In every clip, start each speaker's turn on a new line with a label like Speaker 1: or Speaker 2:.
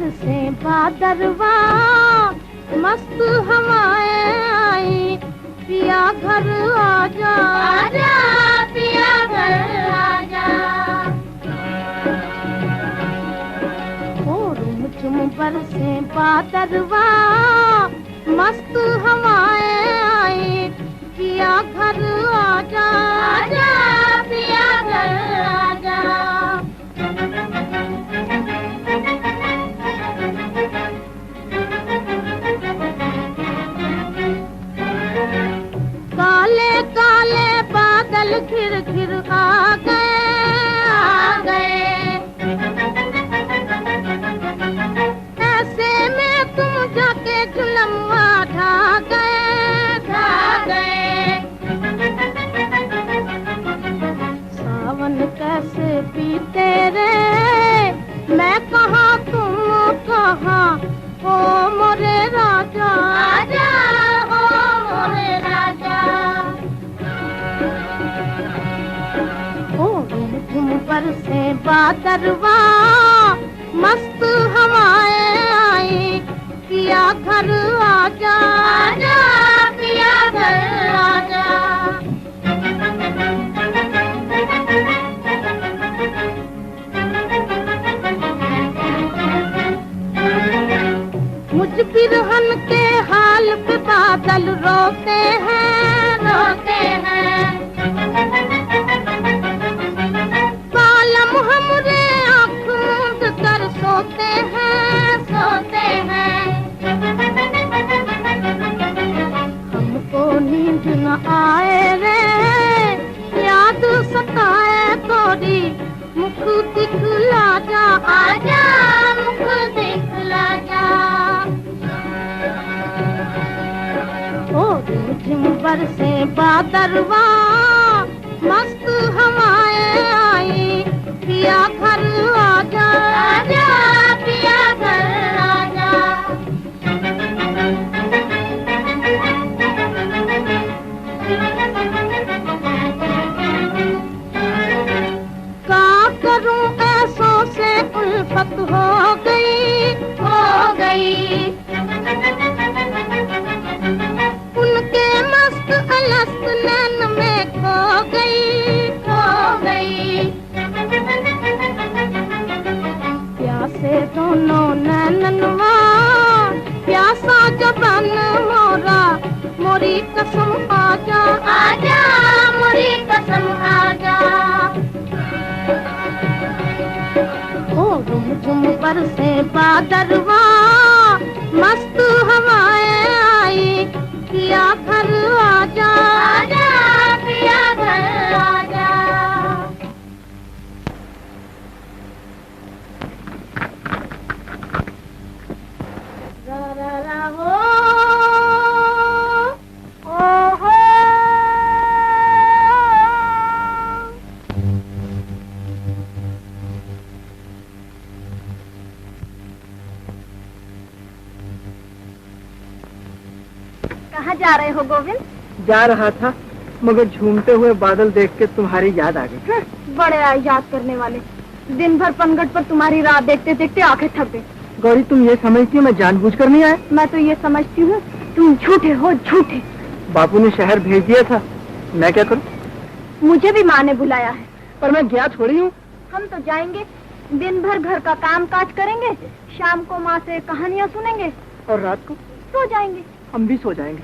Speaker 1: बरसे बादरवा, मस्त हवाएं आई, पिया घर आजा, आजा पिया घर आजा। ओ रुम बरसे बादरवा, मस्त हवाएं आई, पिया घर आजा, आजा पिया घर आजा। काले काले बादल घिर घिर आ गए, ऐसे में तुम जाके जुलमवा ढा गए। सावन कैसे बीते रे, मैं कहाँ तुम कहाँ, ओ मोरे राजा, आजा ओ मोरे राजा। ओ झुम बरसे बादरवा, मस्त हवाएं आई, पिया घर आजा, आजा पिया घर आजा। मुझ बिरहन के हाल पे बादल रोते हैं, रोते हैं। बालम हमरे आँख मूंद कर सोते हैं, सोते हैं। हमको नींद न आए रे, याद सताए थोड़ी, मुख दिखला जा, आजा मुख दिखला जा। ओ झिम बरसे बादरवा, मस्त हवाएं आई, पिया घर आजा, आजा पिया घर आजा। क्या करूं ऐसों से उल्फत हो गई, हो गई। उनके मस्त अलस्त नैन में खो गई, खो गई। प्यासे दोनों नैननवा, प्यासा जबान मोरा, मोरी कसम आजा, आजा मोरी कसम आजा। ओ झुम बरसे बादरवा, मस्त हवाएं आई, पिया घर आजा, आजा पिया घर आजा। रा रा रा हो, ओ हो। कहाँ जा रहे हो गोविंद?
Speaker 2: जा रहा था, मगर झूमते हुए बादल देख के तुम्हारी याद आ गई।
Speaker 1: बड़े याद करने वाले, दिन भर पनघट पर तुम्हारी राह देखते देखते आंखें थक गई।
Speaker 2: गौरी, तुम ये समझती हो मैं जानबूझकर नहीं आया?
Speaker 1: मैं तो ये समझती हूँ तुम झूठे हो, झूठे।
Speaker 2: बापू ने शहर भेज दिया था, मैं क्या करूँ?
Speaker 1: मुझे भी माँ ने बुलाया है,
Speaker 2: पर मैं गया थोड़ी हूँ।
Speaker 1: हम तो जाएंगे, दिन भर घर का काम काज करेंगे, शाम को माँ से कहानियाँ सुनेंगे
Speaker 2: और रात को
Speaker 1: सो जाएंगे।
Speaker 2: हम भी सो जाएंगे,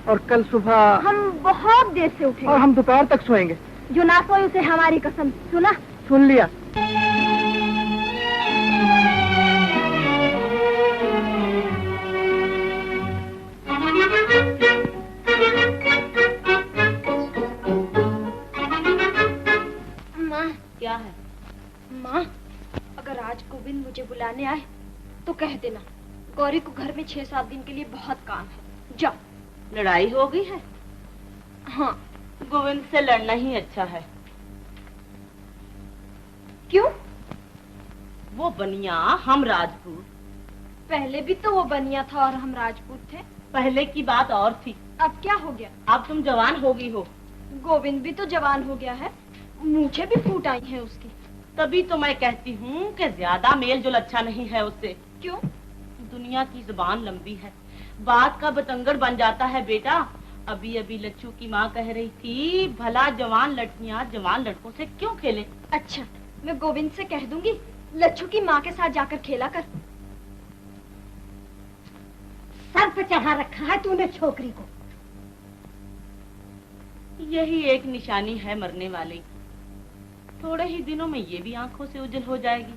Speaker 2: और कल सुबह
Speaker 1: हम बहुत देर से उठेंगे,
Speaker 2: और हम दोपहर तक सोएंगे।
Speaker 1: जो ना सोए उसे हमारी कसम। सुना?
Speaker 2: सुन लिया।
Speaker 1: माँ, क्या है? माँ, अगर आज गोविंद मुझे बुलाने आए तो कह देना गौरी को घर में 6-7 दिन के लिए बहुत काम है। जाओ।
Speaker 3: लड़ाई हो गई है?
Speaker 1: हाँ।
Speaker 3: गोविंद से लड़ना ही अच्छा है।
Speaker 1: क्यों?
Speaker 3: वो बनिया, हम राजपूत।
Speaker 1: पहले भी तो वो बनिया था और हम राजपूत थे।
Speaker 3: पहले की बात और थी।
Speaker 1: अब क्या हो गया?
Speaker 3: अब तुम जवान हो गई हो।
Speaker 1: गोविंद भी तो जवान हो गया है, मुझे भी फूट आई है उसकी।
Speaker 3: तभी तो मैं कहती हूँ कि ज्यादा मेल जोल अच्छा नहीं है उससे।
Speaker 1: क्यों?
Speaker 3: दुनिया की जुबान लंबी है, बात का बतंगड़ बन जाता है बेटा। अभी अभी लच्छू की माँ कह रही थी भला जवान लड़कियाँ जवान लड़कों से क्यों खेले।
Speaker 1: अच्छा, मैं गोविंद से कह दूंगी लच्छू की माँ के साथ जाकर खेला कर।
Speaker 4: सर पे चढ़ा रखा है तूने छोकरी को।
Speaker 3: यही एक निशानी है मरने वाले की। थोड़े ही दिनों में ये भी आंखों से उजल हो जाएगी।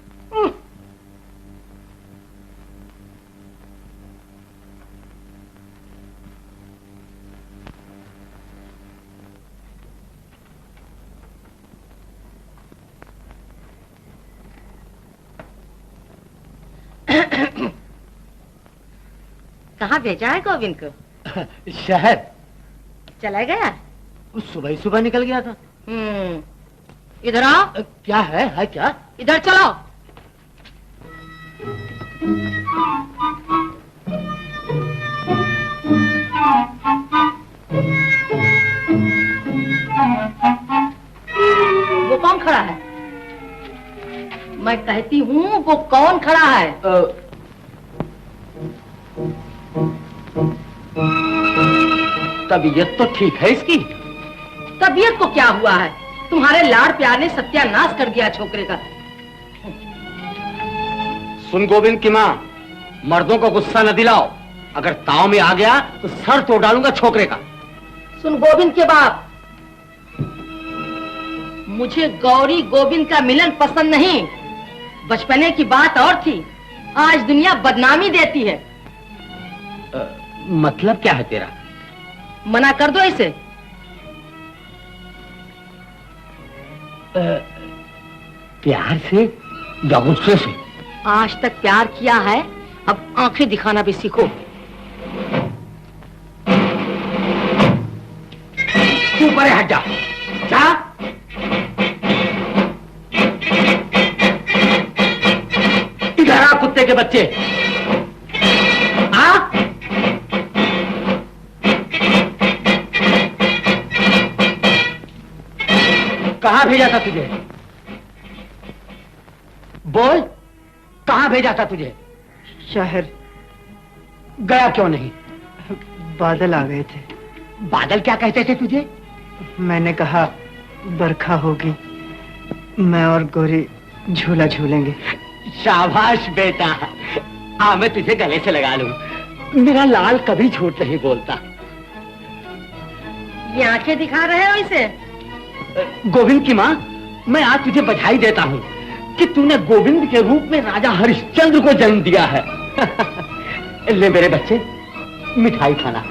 Speaker 4: कहाँ भेजा है गोविंद को?
Speaker 2: शहर।
Speaker 4: चला गया?
Speaker 2: सुबह ही सुबह निकल गया था।
Speaker 4: इधर आओ।
Speaker 2: क्या है क्या?
Speaker 4: इधर चलो। वो कौन खड़ा है? मैं कहती हूँ वो कौन खड़ा है?
Speaker 2: तबीयत तो ठीक है इसकी।
Speaker 4: तबीयत को क्या हुआ है? तुम्हारे लाड़ प्यार ने सत्यानाश कर दिया छोकरे का।
Speaker 2: सुन गोविंद की माँ, मर्दों को गुस्सा न दिलाओ। अगर ताव में आ गया तो सर तोड़ डालूंगा छोकरे का।
Speaker 4: सुन गोविंद के बाप, मुझे गौरी गोविंद का मिलन पसंद नहीं। बचपने की बात और थी, आज दुनिया बदनामी देती है।
Speaker 2: मतलब क्या है तेरा?
Speaker 4: मना कर दो इसे।
Speaker 2: प्यार से या गुस्से से?
Speaker 4: आज तक प्यार किया है, अब आंखें दिखाना भी सीखो।
Speaker 2: तू परे हट जा। जा। इधर आ कुत्ते के बच्चे। आ? कहाँ भेजा था तुझे? बोल, कहाँ भेजा था तुझे?
Speaker 5: शहर।
Speaker 2: गया क्यों नहीं?
Speaker 5: बादल आ गए थे।
Speaker 2: बादल क्या कहते थे तुझे?
Speaker 5: मैंने कहा बरखा होगी, मैं और गौरी झूला झूलेंगे।
Speaker 2: शाबाश बेटा, आ मैं तुझे गले से लगा लूं। मेरा लाल कभी झूठ नहीं बोलता।
Speaker 4: ये आंखें दिखा रहे हो इसे?
Speaker 2: गोविंद की माँ, मैं आज तुझे बधाई देता हूँ कि तूने गोविंद के रूप में राजा हरिश्चंद्र को जन्म दिया है। ले मेरे बच्चे, मिठाई खाना।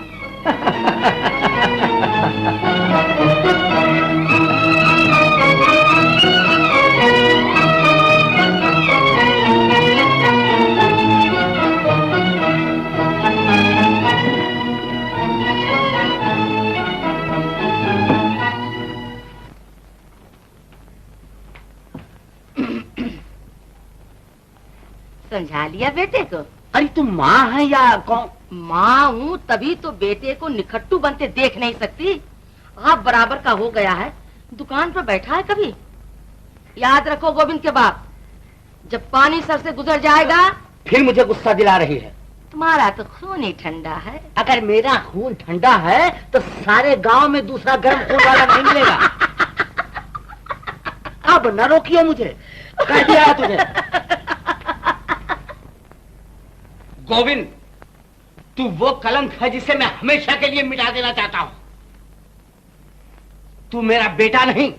Speaker 4: समझा लिया बेटे को?
Speaker 2: अरे तुम माँ है या कौन?
Speaker 4: माँ हूँ, तभी तो बेटे को निखट्टू बनते देख नहीं सकती। आप बराबर का हो गया है, दुकान पर बैठा है कभी। याद रखो गोविंद के बाप, जब पानी सर से गुजर जाएगा।
Speaker 2: फिर मुझे गुस्सा दिला रही है।
Speaker 4: तुम्हारा तो खून ही ठंडा है।
Speaker 2: अगर मेरा खून ठंडा है तो सारे गांव में दूसरा गर्म खून वाला नहीं मिलेगा। अब न रोकियो मुझे, कह दिया है तुझे। गोविंद, तू वो कलंक है जिसे मैं हमेशा के लिए मिटा देना चाहता हूं। तू मेरा बेटा नहीं,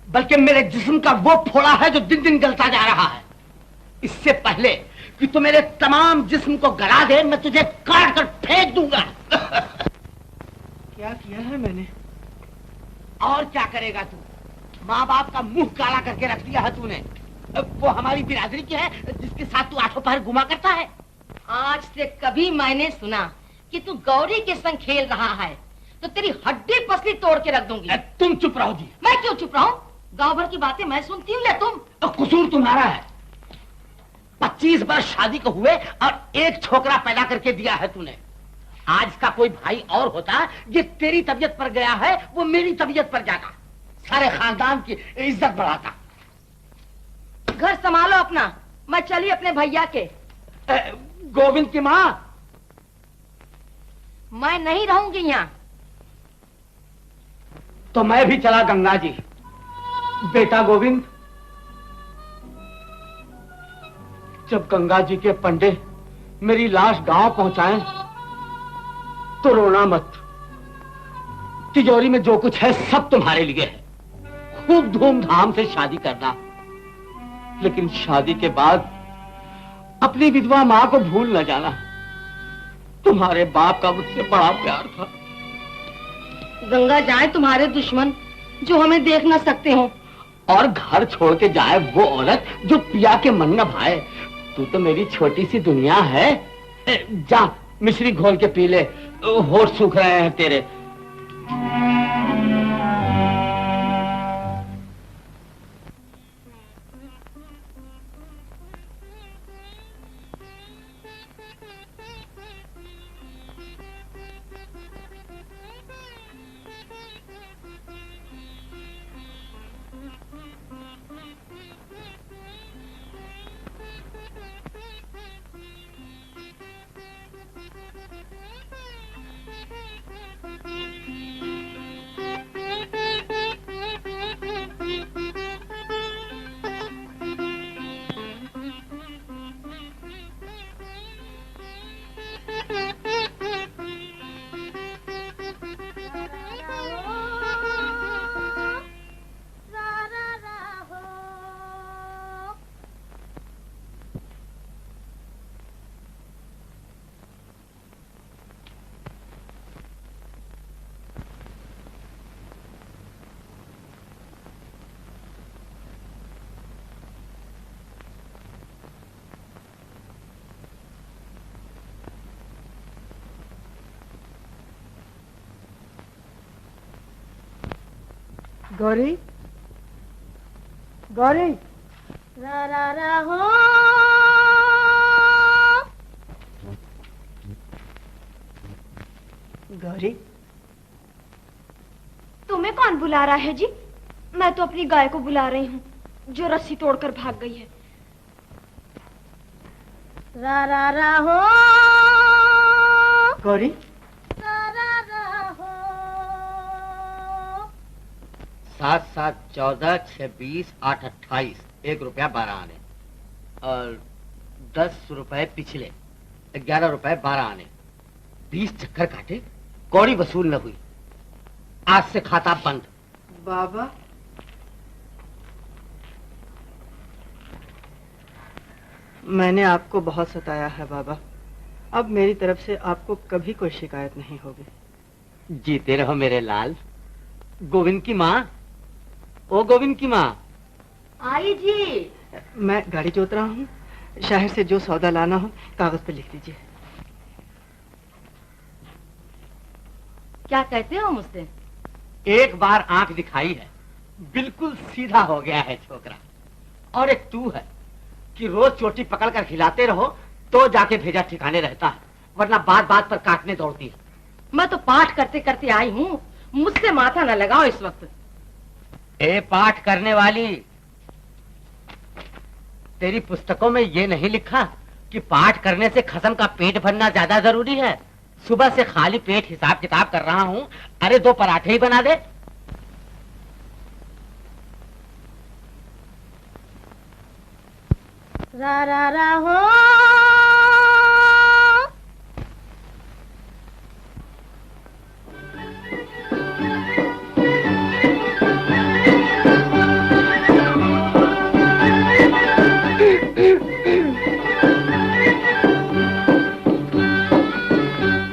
Speaker 2: बल्कि मेरे जिस्म का वो फोड़ा है जो दिन दिन गलता जा रहा है। इससे पहले कि तू मेरे तमाम जिस्म को गला दे, मैं तुझे काट कर फेंक दूंगा।
Speaker 5: क्या किया है मैंने?
Speaker 2: और क्या करेगा तू? माँ बाप का मुंह काला करके रख दिया है तूने। वो हमारी बिरादरी की है जिसके साथ तू आठों पहर घुमा करता है।
Speaker 4: आज से कभी मैंने सुना कि तू गौरी के संग खेल रहा है तो तेरी हड्डी पसली तोड़ के रख दूंगी।
Speaker 2: तुम चुप रहो जी।
Speaker 4: मैं क्यों चुप रहूं? गांव भर की बातें मैं सुनती हूँ या तुम?
Speaker 2: तो कसूर तुम्हारा है। 25 वर्ष शादी को हुए और एक छोकरा पैदा करके दिया है तूने। आज का कोई भाई और होता, ये तेरी तबीयत पर गया है, वो मेरी तबीयत पर जाता, सारे खानदान की इज्जत बढ़ाता।
Speaker 4: घर संभालो अपना, मैं चली अपने भैया के।
Speaker 2: गोविंद की माँ।
Speaker 4: मैं नहीं रहूंगी यहाँ।
Speaker 2: तो मैं भी चला गंगा जी। बेटा गोविंद, जब गंगा जी के पंडे मेरी लाश गांव पहुंचाएं तो रोना मत। तिजोरी में जो कुछ है सब तुम्हारे लिए है। खूब धूमधाम से शादी करना, लेकिन शादी के बाद अपनी विधवा मां को भूल न जाना। तुम्हारे बाप का मुझसे बड़ा प्यार था।
Speaker 4: गंगा जाए तुम्हारे दुश्मन जो हमें देख न सकते हो,
Speaker 2: और घर छोड़ के जाए वो औरत जो पिया के मन न भाए। तू तो मेरी छोटी सी दुनिया है। जा मिश्री घोल के पी ले, होठ सूख रहे हैं तेरे।
Speaker 5: गौरी, गौरी,
Speaker 1: रा रा रा हो।
Speaker 5: गौरी,
Speaker 1: तुम्हें कौन बुला रहा है जी? मैं तो अपनी गाय को बुला रही हूँ जो रस्सी तोड़कर भाग गई है। रा रा रा हो।
Speaker 5: गौरी,
Speaker 1: रा रा रा हो।
Speaker 2: 7 7 14 6 20 8 28 ₹1 12 आने, और 10 रुपए पिछले 11 रुपए 12 आने। 20 चक्कर काटे, कौड़ी वसूल न हुई। आज से खाता बंद।
Speaker 5: बाबा, मैंने आपको बहुत सताया है बाबा। अब मेरी तरफ से आपको कभी कोई शिकायत नहीं होगी।
Speaker 2: जीते रहो मेरे लाल। गोविंद की माँ, ओ गोविंद की माँ।
Speaker 4: आई जी।
Speaker 5: मैं गाड़ी जोत रहा हूँ। शहर से जो सौदा लाना हो कागज पे लिख दीजिए।
Speaker 4: क्या कहते हो मुझसे?
Speaker 2: एक बार आंख दिखाई है, बिल्कुल सीधा हो गया है छोकरा। और एक तू है कि रोज चोटी पकड़कर खिलाते रहो तो जाके भेजा ठिकाने रहता है, वरना बात बात पर काटने दौड़ती है।
Speaker 4: मैं तो पाठ करते करते आई हूँ, मुझसे माथा न लगाओ इस वक्त।
Speaker 2: ए पाठ करने वाली, तेरी पुस्तकों में ये नहीं लिखा कि पाठ करने से खसम का पेट भरना ज्यादा जरूरी है? सुबह से खाली पेट हिसाब किताब कर रहा हूँ। अरे 2 पराठे ही बना दे।
Speaker 1: रा रा रा हो।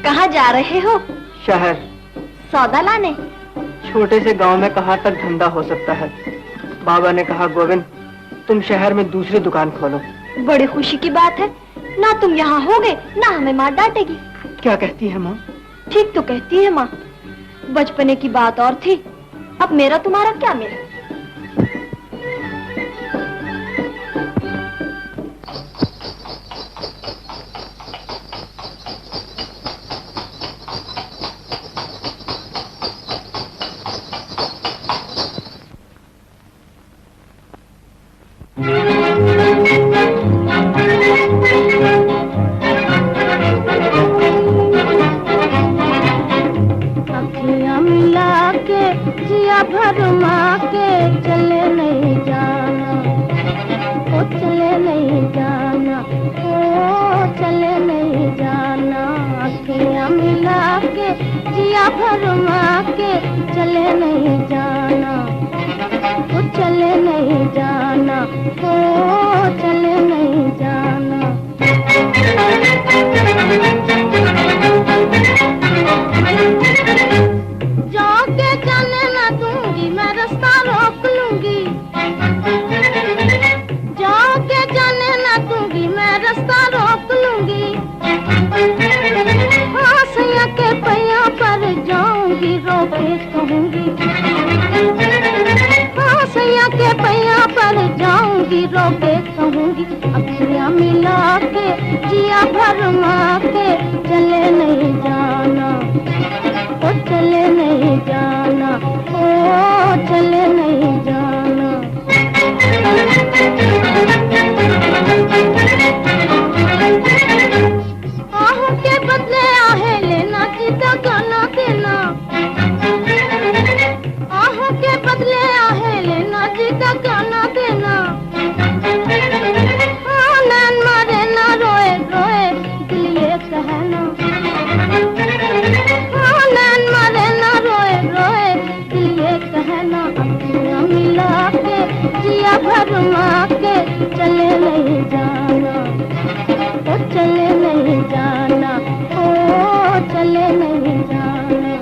Speaker 1: कहाँ जा रहे हो?
Speaker 5: शहर।
Speaker 1: सौदा लाने?
Speaker 5: छोटे से गांव में कहाँ तक धंधा हो सकता है। बाबा ने कहा गोविंद तुम शहर में दूसरी दुकान खोलो।
Speaker 1: बड़ी खुशी की बात है। ना तुम यहाँ होगे ना हमें माँ डांटेगी।
Speaker 5: क्या कहती है माँ?
Speaker 1: ठीक तो कहती है माँ। बचपने की बात और थी, अब मेरा तुम्हारा क्या मेल।
Speaker 6: भरमा के चले नहीं जाना, वो चले नहीं जाना, वो चले नहीं जाना। जाके जाने ना दूंगी, मैं रास्ता रोक लूंगी। जाके जाने ना दूंगी, मैं रास्ता रोक लूंगी। हाँ सैया के पैया पर जाऊंगी, रोके कहूंगी। हाँ सैया के पैया पर जाऊंगी, रोके कहूंगी। अखियां मिला के जिया भरमा के चले नहीं जाना, ओ चले नहीं जाना, ओ चले नहीं जाना। आहों के बदले आहे लेना, जीता गाना देना। आहों के बदले आहे लेना, जीता गाना देना। हाँ नैन मारे ना रोए रोए, दिल ये कहना। हाँ नैन मारे ना रोए रोए, दिल ये कहना। अखियां मिला के जिया भरमा के चले नहीं जाना, ओ चले नहीं जाना, ओ चले नहीं जाना।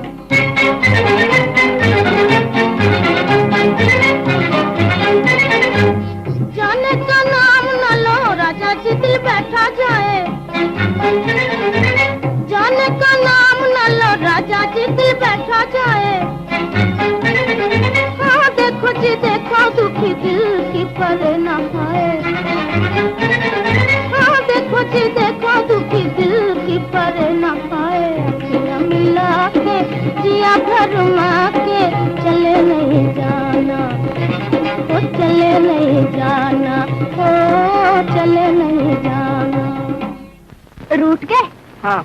Speaker 6: जाने का नाम न लो राजा जी, दिल बैठा जाए। जाने का नाम न लो राजा जी, दिल बैठा जाए। हाँ देखो जी देखो, दुखी दिल की परे न पाए। हाँ देखो जी देखो, दुखी दिल की परे न पाए। अखियां मिला के जिया भरमा के चले नहीं जाना, ओ चले नहीं जाना, ओ चले नहीं जाना। रूठ गए?
Speaker 5: हाँ।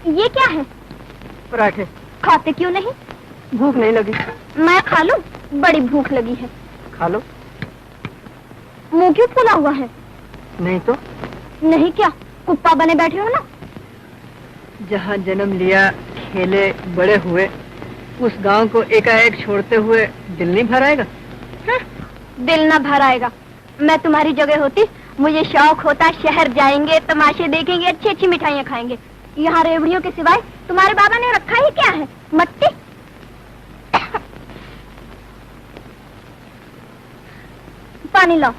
Speaker 6: ये क्या है?
Speaker 5: पराठे।
Speaker 6: खाते क्यों नहीं?
Speaker 5: भूख नहीं लगी।
Speaker 6: मैं खा लूं? बड़ी भूख लगी है।
Speaker 5: खा लो।
Speaker 6: मुंह क्यों फूला हुआ है?
Speaker 5: नहीं तो।
Speaker 6: नहीं क्या, कुप्पा बने बैठे हो ना?
Speaker 5: जहाँ जन्म लिया, खेले, बड़े हुए, उस गांव को एकाएक छोड़ते हुए दिल नहीं भर आएगा?
Speaker 6: दिल ना भर आएगा। मैं तुम्हारी जगह होती, मुझे शौक होता शहर जाएंगे, तमाशे देखेंगे, अच्छी अच्छी मिठाइयाँ खाएंगे। यहाँ रेवड़ियों के सिवाय तुम्हारे बाबा ने रखा ही क्या है? मट्टी। पानी लाओ।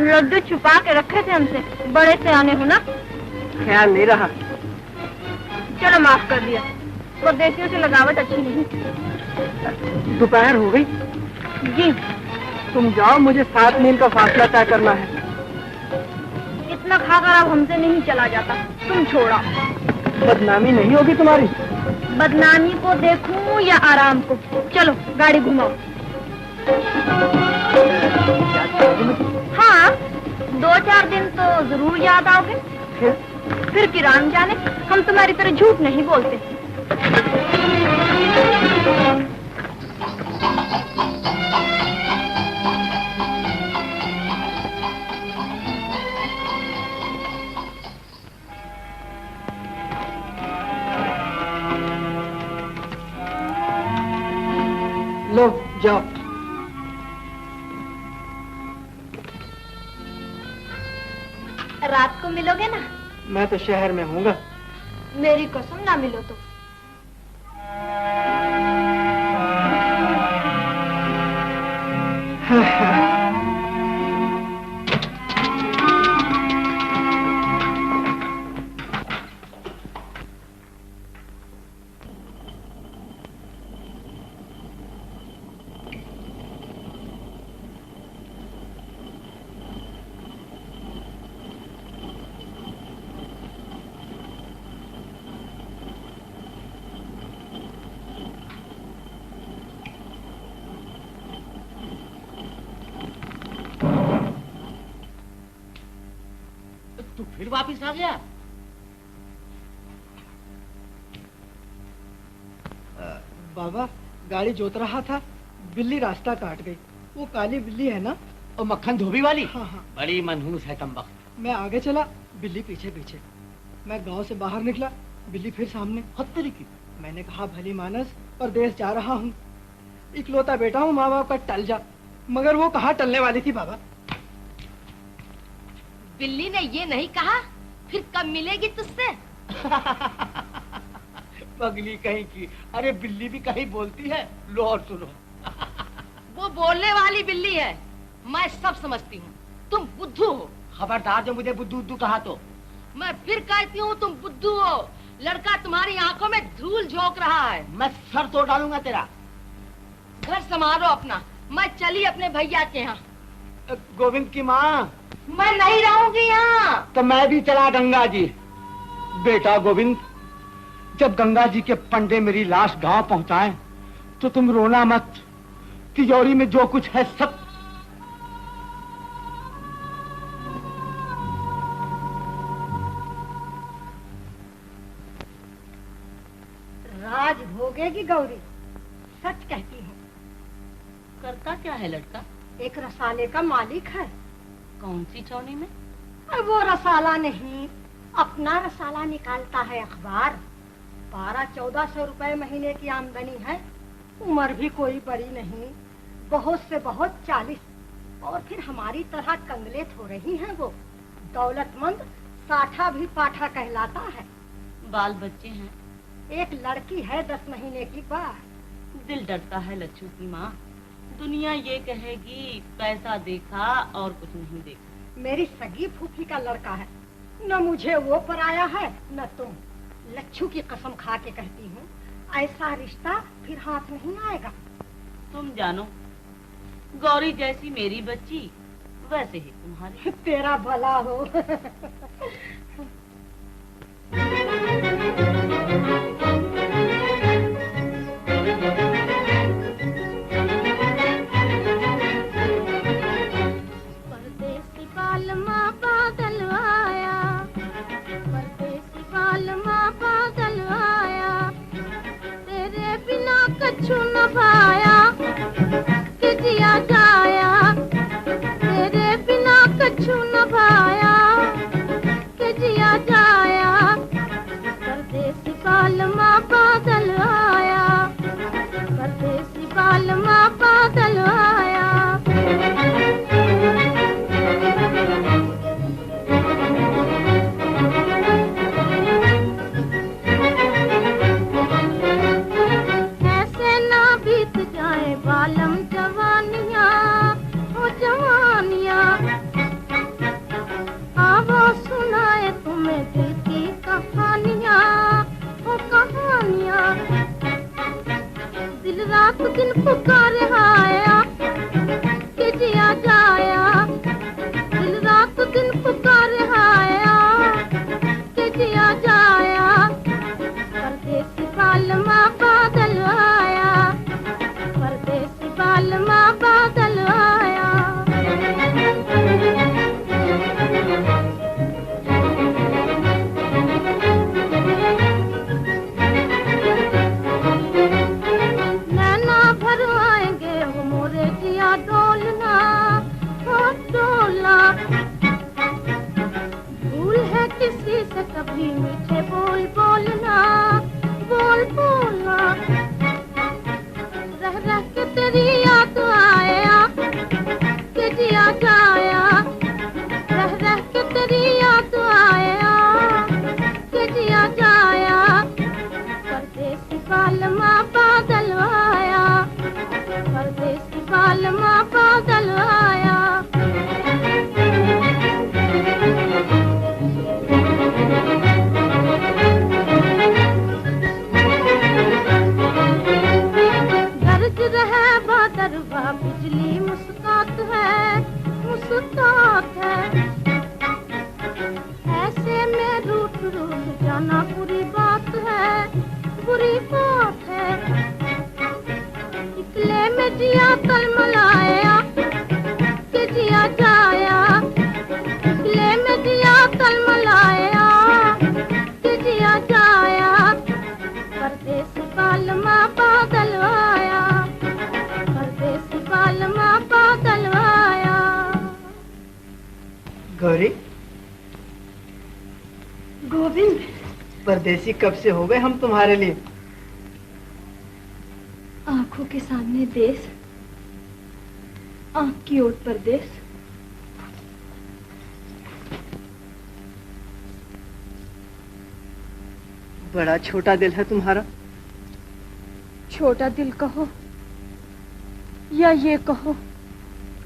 Speaker 6: लड्डू छुपा के रखे थे हमसे, बड़े से आने हो ना?
Speaker 5: ख्याल नहीं रहा।
Speaker 6: चलो माफ कर दिया, परदेसियों से लगावट अच्छी नहीं।
Speaker 5: दोपहर हो गई।
Speaker 6: जी।
Speaker 5: तुम जाओ, मुझे 7 मील का फासला तय करना है।
Speaker 6: इतना खाकर अब हमसे नहीं चला जाता, तुम छोड़ा।
Speaker 5: बदनामी नहीं होगी तुम्हारी?
Speaker 6: बदनामी को देखूं या आराम को? चलो गाड़ी घुमाओ। हाँ 2-4 दिन तो जरूर याद आओगे। फिर किरान जाने, हम तुम्हारी तरह झूठ नहीं बोलते।
Speaker 5: लो जाओ।
Speaker 6: रात को मिलोगे ना?
Speaker 5: मैं तो शहर में हूँगा।
Speaker 6: मेरी कसम ना मिलो तो।
Speaker 2: तू फिर वापिस आ गया?
Speaker 5: बाबा गाड़ी जोत रहा था, बिल्ली रास्ता काट गई। वो काली बिल्ली है ना?
Speaker 2: और मक्खन धोबी वाली?
Speaker 5: हाँ हाँ।
Speaker 2: बड़ी मनहूस है तुम वक्त।
Speaker 5: मैं आगे चला, बिल्ली पीछे पीछे। मैं गांव से बाहर निकला, बिल्ली फिर सामने।
Speaker 2: हत्तरी की।
Speaker 5: मैंने कहा भली मानस, परदेश जा रहा हूँ, इकलौता बेटा हूँ, माँ बाप का टल जा। मगर वो कहाँ टलने वाली थी बाबा।
Speaker 4: बिल्ली ने ये नहीं कहा फिर कब मिलेगी तुझसे?
Speaker 2: पगली कहीं की। अरे बिल्ली भी कहीं बोलती है। लो और सुनो।
Speaker 4: वो बोलने वाली बिल्ली है, मैं सब समझती हूँ। तुम बुद्धू हो।
Speaker 2: खबरदार जो मुझे बुद्धू बुद्धू कहा तो।
Speaker 4: मैं फिर कहती हूँ तुम बुद्धू हो। लड़का तुम्हारी आंखों में धूल झोंक रहा है।
Speaker 2: मैं सर तोड़ डालूंगा तेरा।
Speaker 4: घर संभालो अपना, मैं चली अपने भैया के यहाँ।
Speaker 2: गोविंद की माँ।
Speaker 4: मैं नहीं रहूंगी यहाँ।
Speaker 2: तो मैं भी चला गंगा जी। बेटा गोविंद, जब गंगा जी के पंडे मेरी लाश गांव पहुंचाएं, तो तुम रोना मत। तिजोरी में जो कुछ है सब।
Speaker 1: राज भोगेगी गौरी, सच कहती हूँ।
Speaker 3: करता क्या है लड़का?
Speaker 1: एक रसाले का मालिक है।
Speaker 3: कौन सी चौनी में?
Speaker 1: वो रसाला नहीं, अपना रसाला निकालता है अखबार। 1200-1400 रुपए महीने की आमदनी है। उम्र भी कोई बड़ी नहीं, बहुत से बहुत 40। और फिर हमारी तरह कंगलेत हो रही हैं वो। दौलतमंद साठा भी पाठा कहलाता है।
Speaker 3: बाल बच्चे हैं?
Speaker 1: एक लड़की है 10 महीने की बात।
Speaker 3: दिल डरता है लच्छू की माँ। दुनिया ये कहेगी पैसा देखा और कुछ नहीं देखा।
Speaker 1: मेरी सगी फूफी का लड़का है, न मुझे वो पराया है न तुम। लच्छू की कसम खा के कहती हूँ, ऐसा रिश्ता फिर हाथ नहीं आएगा।
Speaker 3: तुम जानो, गौरी जैसी मेरी बच्ची वैसे ही तुम्हारी।
Speaker 1: तेरा भला हो।
Speaker 6: परदेसी बालमा बादल आया, परदेसी बालमा बादल आया, तेरे बिना कछु न भाया कि जिया जाया। तेरे बिना कछु न भाया कि जिया
Speaker 5: गौरी,
Speaker 1: गोविंद,
Speaker 5: परदेसी कब से हो गए हम तुम्हारे लिए?
Speaker 1: आंखों के सामने देश, आंख की ओट परदेश।
Speaker 5: बड़ा छोटा दिल है तुम्हारा।
Speaker 1: छोटा दिल कहो या ये कहो,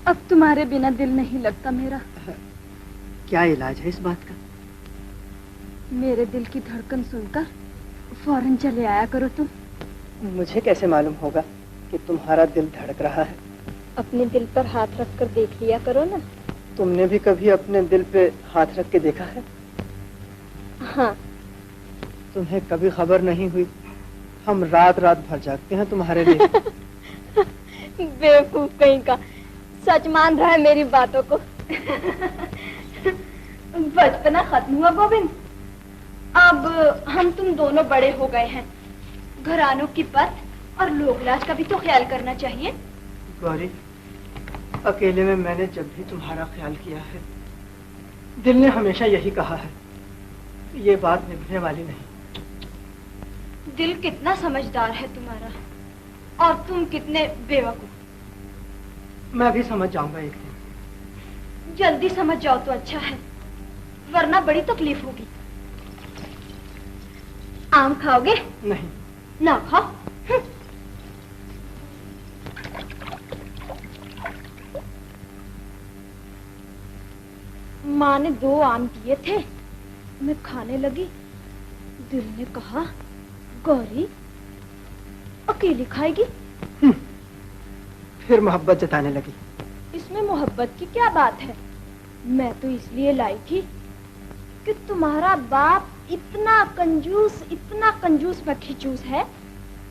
Speaker 1: अब तुम्हारे बिना दिल नहीं लगता मेरा।
Speaker 5: क्या इलाज है इस बात का?
Speaker 1: मेरे दिल की धड़कन सुनकर फौरन चले आया करो तुम।
Speaker 5: मुझे कैसे मालूम होगा कि तुम्हारा दिल धड़क रहा है?
Speaker 1: अपने दिल पर हाथ रख कर देख लिया करो ना।
Speaker 5: तुमने भी कभी अपने दिल पे हाथ रख के देखा है?
Speaker 1: हाँ।
Speaker 5: तुम्हें कभी खबर नहीं हुई हम रात रात भर जागते हैं तुम्हारे लिए।
Speaker 1: बेवकूफ कहीं का, सच मान रहा है मेरी बातों को। बचपना खत्म हुआ गोविंद, अब हम तुम दोनों बड़े हो गए हैं। घरानों की पत और लोकलाज का भी तो ख्याल करना चाहिए।
Speaker 5: गौरी, अकेले में मैंने जब भी तुम्हारा ख्याल किया है, दिल ने हमेशा यही कहा है, ये बात निभने वाली नहीं।
Speaker 1: दिल कितना समझदार है तुम्हारा, और तुम कितने बेवकूफ।
Speaker 5: मैं भी समझ जाऊंगा एक दिन।
Speaker 1: जल्दी समझ जाओ तो अच्छा है, वरना बड़ी तकलीफ होगी। आम खाओगे?
Speaker 5: नहीं।
Speaker 1: ना खाओ। माँ ने 2 आम दिए थे, मैं खाने लगी। दिल ने कहा, गौरी अकेली खाएगी?
Speaker 5: फिर मोहब्बत जताने लगी।
Speaker 1: इसमें मोहब्बत की क्या बात है? मैं तो इसलिए लाई थी कि तुम्हारा बाप इतना कंजूस मक्खीचूस है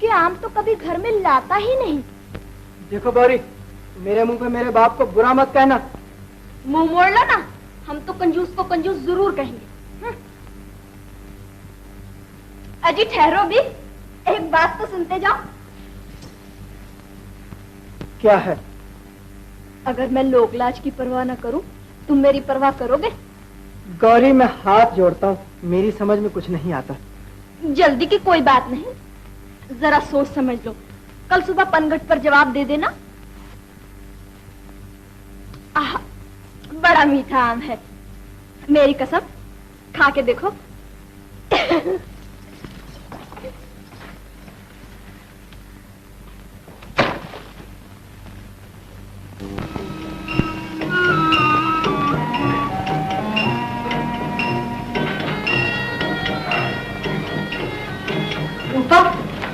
Speaker 1: कि आम तो कभी घर में लाता ही नहीं।
Speaker 5: देखो गौरी, मेरे मुंह पे मेरे बाप को बुरा मत कहना।
Speaker 1: मुंह मोड़ लो ना, हम तो कंजूस को कंजूस जरूर कहेंगे। अजी ठहरो भी, एक बात तो सुनते जाओ।
Speaker 5: क्या है?
Speaker 1: अगर मैं लोकलाज की परवाह न करूं, तुम मेरी परवाह करोगे?
Speaker 5: गौरी, मैं हाथ जोड़ता हूँ, मेरी समझ में कुछ नहीं आता।
Speaker 1: जल्दी की कोई बात नहीं, जरा सोच समझ लो। कल सुबह पनघट पर जवाब दे देना। आह, बड़ा मीठा आम है, मेरी कसम, खा के देखो।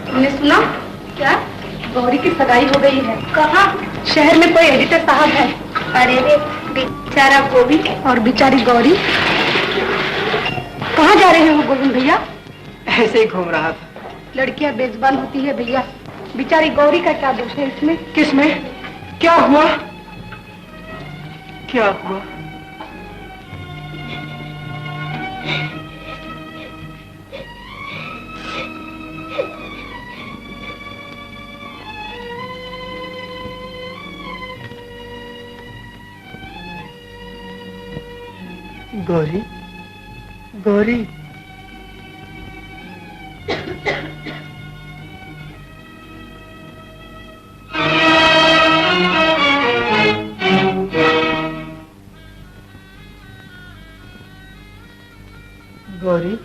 Speaker 4: तुमने सुना?
Speaker 1: क्या?
Speaker 4: गौरी की सगाई हो गई है।
Speaker 1: कहाँ?
Speaker 4: शहर में कोई एडिटर साहब है।
Speaker 1: अरे रे, बेचारा गोविंद
Speaker 4: और बेचारी गौरी। कहाँ जा रहे हो गोविंद भैया?
Speaker 5: ऐसे ही घूम रहा था।
Speaker 4: लड़कियां बेजुबान होती है भैया, बेचारी गौरी का क्या दोष है इसमें?
Speaker 5: किसमें? क्या हुआ? क्या हुआ? गौरी, गौरी, गौरी,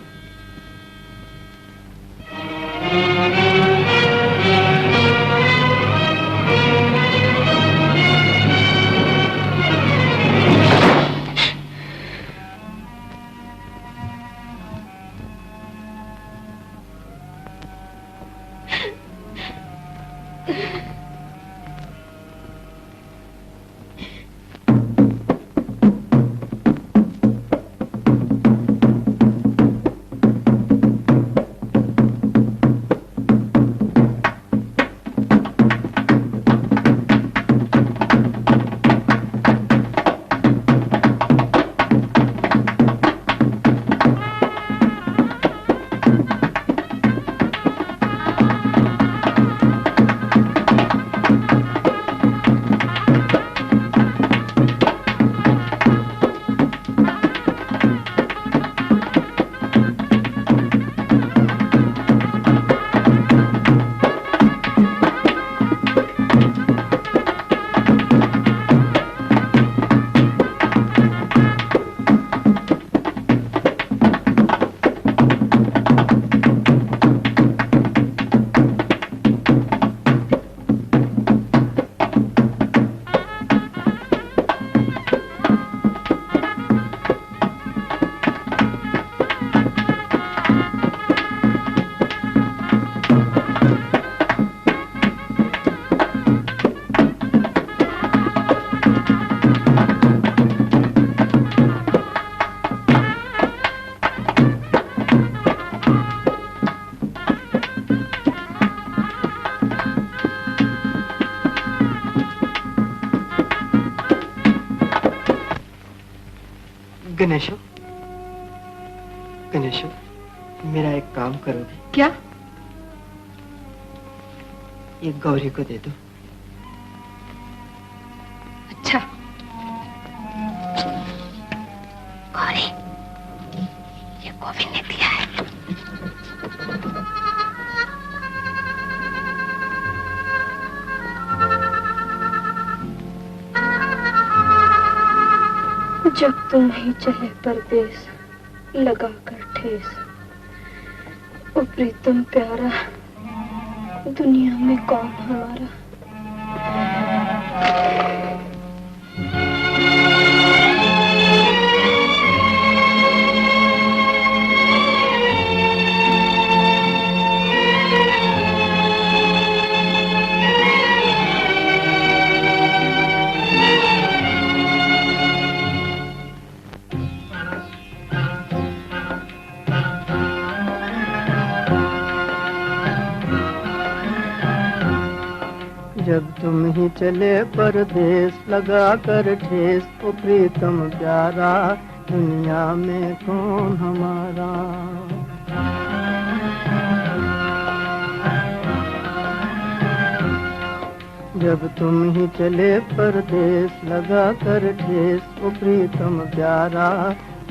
Speaker 5: गणेशो, गणेशो, मेरा एक काम करोगे?
Speaker 4: क्या?
Speaker 5: ये गौरी को दे दो।
Speaker 4: अच्छा। गौरी, ये गोविंद ने दिया है।
Speaker 6: जब तुम ही चले परदेस लगा कर ठेस, ओ प्रीतम प्यारा दुनिया में कौन हमारा।
Speaker 5: जब तुम ही चले परदेस लगा कर ठेस, ओ प्रीतम प्यारा दुनिया में कौन हमारा। जब तुम ही चले परदेस लगा कर ठेस, ओ प्रीतम प्यारा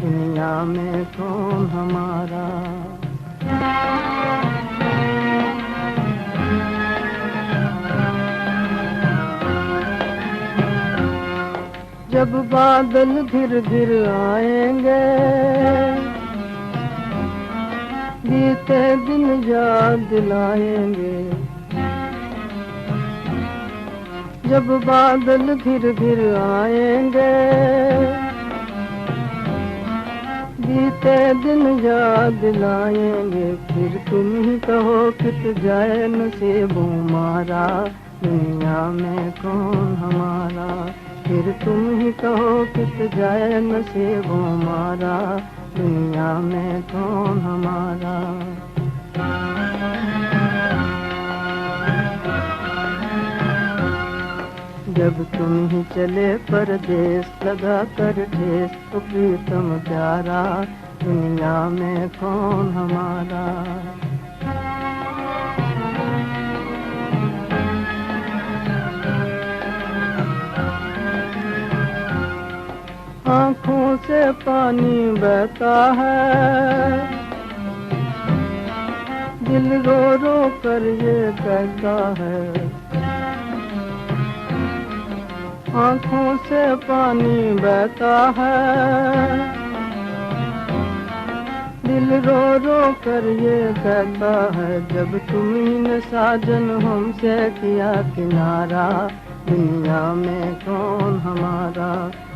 Speaker 5: दुनिया में कौन हमारा। जब बादल घिर घिर आएंगे, बीते दिन याद दिलाएंगे। जब बादल घिर घिर आएंगे, बीते दिन याद दिलाएंगे। फिर तुम ही कहो कित जाए नसीबों मारा, दुनिया में कौन हमारा। फिर तुम ही कहो कित जाए नसीबों मारा, दुनिया में कौन हमारा। जब तुम ही चले परदेस लगा कर ठेस, तो प्रीतम प्यारा दुनिया में कौन हमारा। आँखों से पानी बहता है, दिल रो रो कर ये कहता है। आँखों से पानी बहता है, दिल रो रो कर ये कहता है। जब तुमने साजन हमसे किया किनारा, दुनिया में कौन हमारा।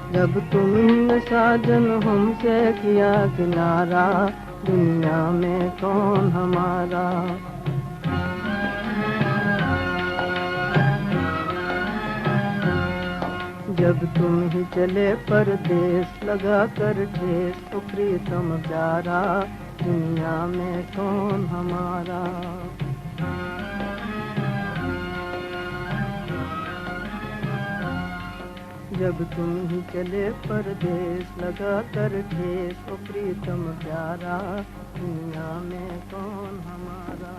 Speaker 5: जब तुमने साजन हमसे किया किनारा, दुनिया में कौन हमारा। जब तुम ही चले परदेस लगा कर ठेस, तो प्रीतम प्यारा दुनिया में कौन हमारा। जब तुम ही चले परदेस लगा कर ठेस, ओ प्रीतम प्यारा दुनिया में कौन हमारा।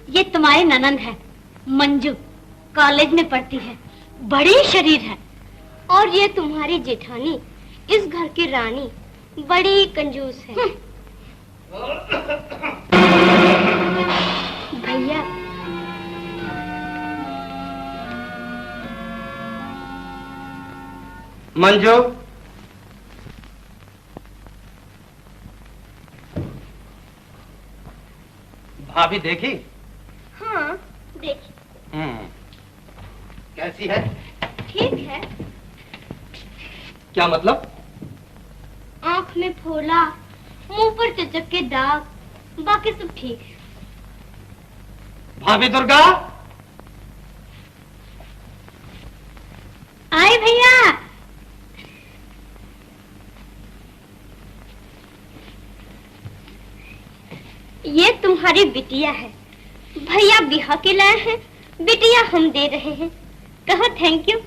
Speaker 7: ये तुम्हारी ननंद है मंजू, कॉलेज में पढ़ती है, बड़ी शरीर है। और ये तुम्हारी जेठानी, इस घर की रानी, बड़ी कंजूस है। भैया,
Speaker 2: मंजू, भाभी देखी?
Speaker 7: हाँ देखी।
Speaker 2: कैसी है?
Speaker 7: ठीक है।
Speaker 2: क्या मतलब?
Speaker 7: आँख में फोला, मुंह पर चचक के दाग, बाकी सब ठीक है।
Speaker 2: भाभी दुर्गा,
Speaker 7: आए भैया। ये तुम्हारी बिटिया है, भैया बिहा के लाए हैं, बिटिया हम दे रहे हैं। कहो थैंक यू।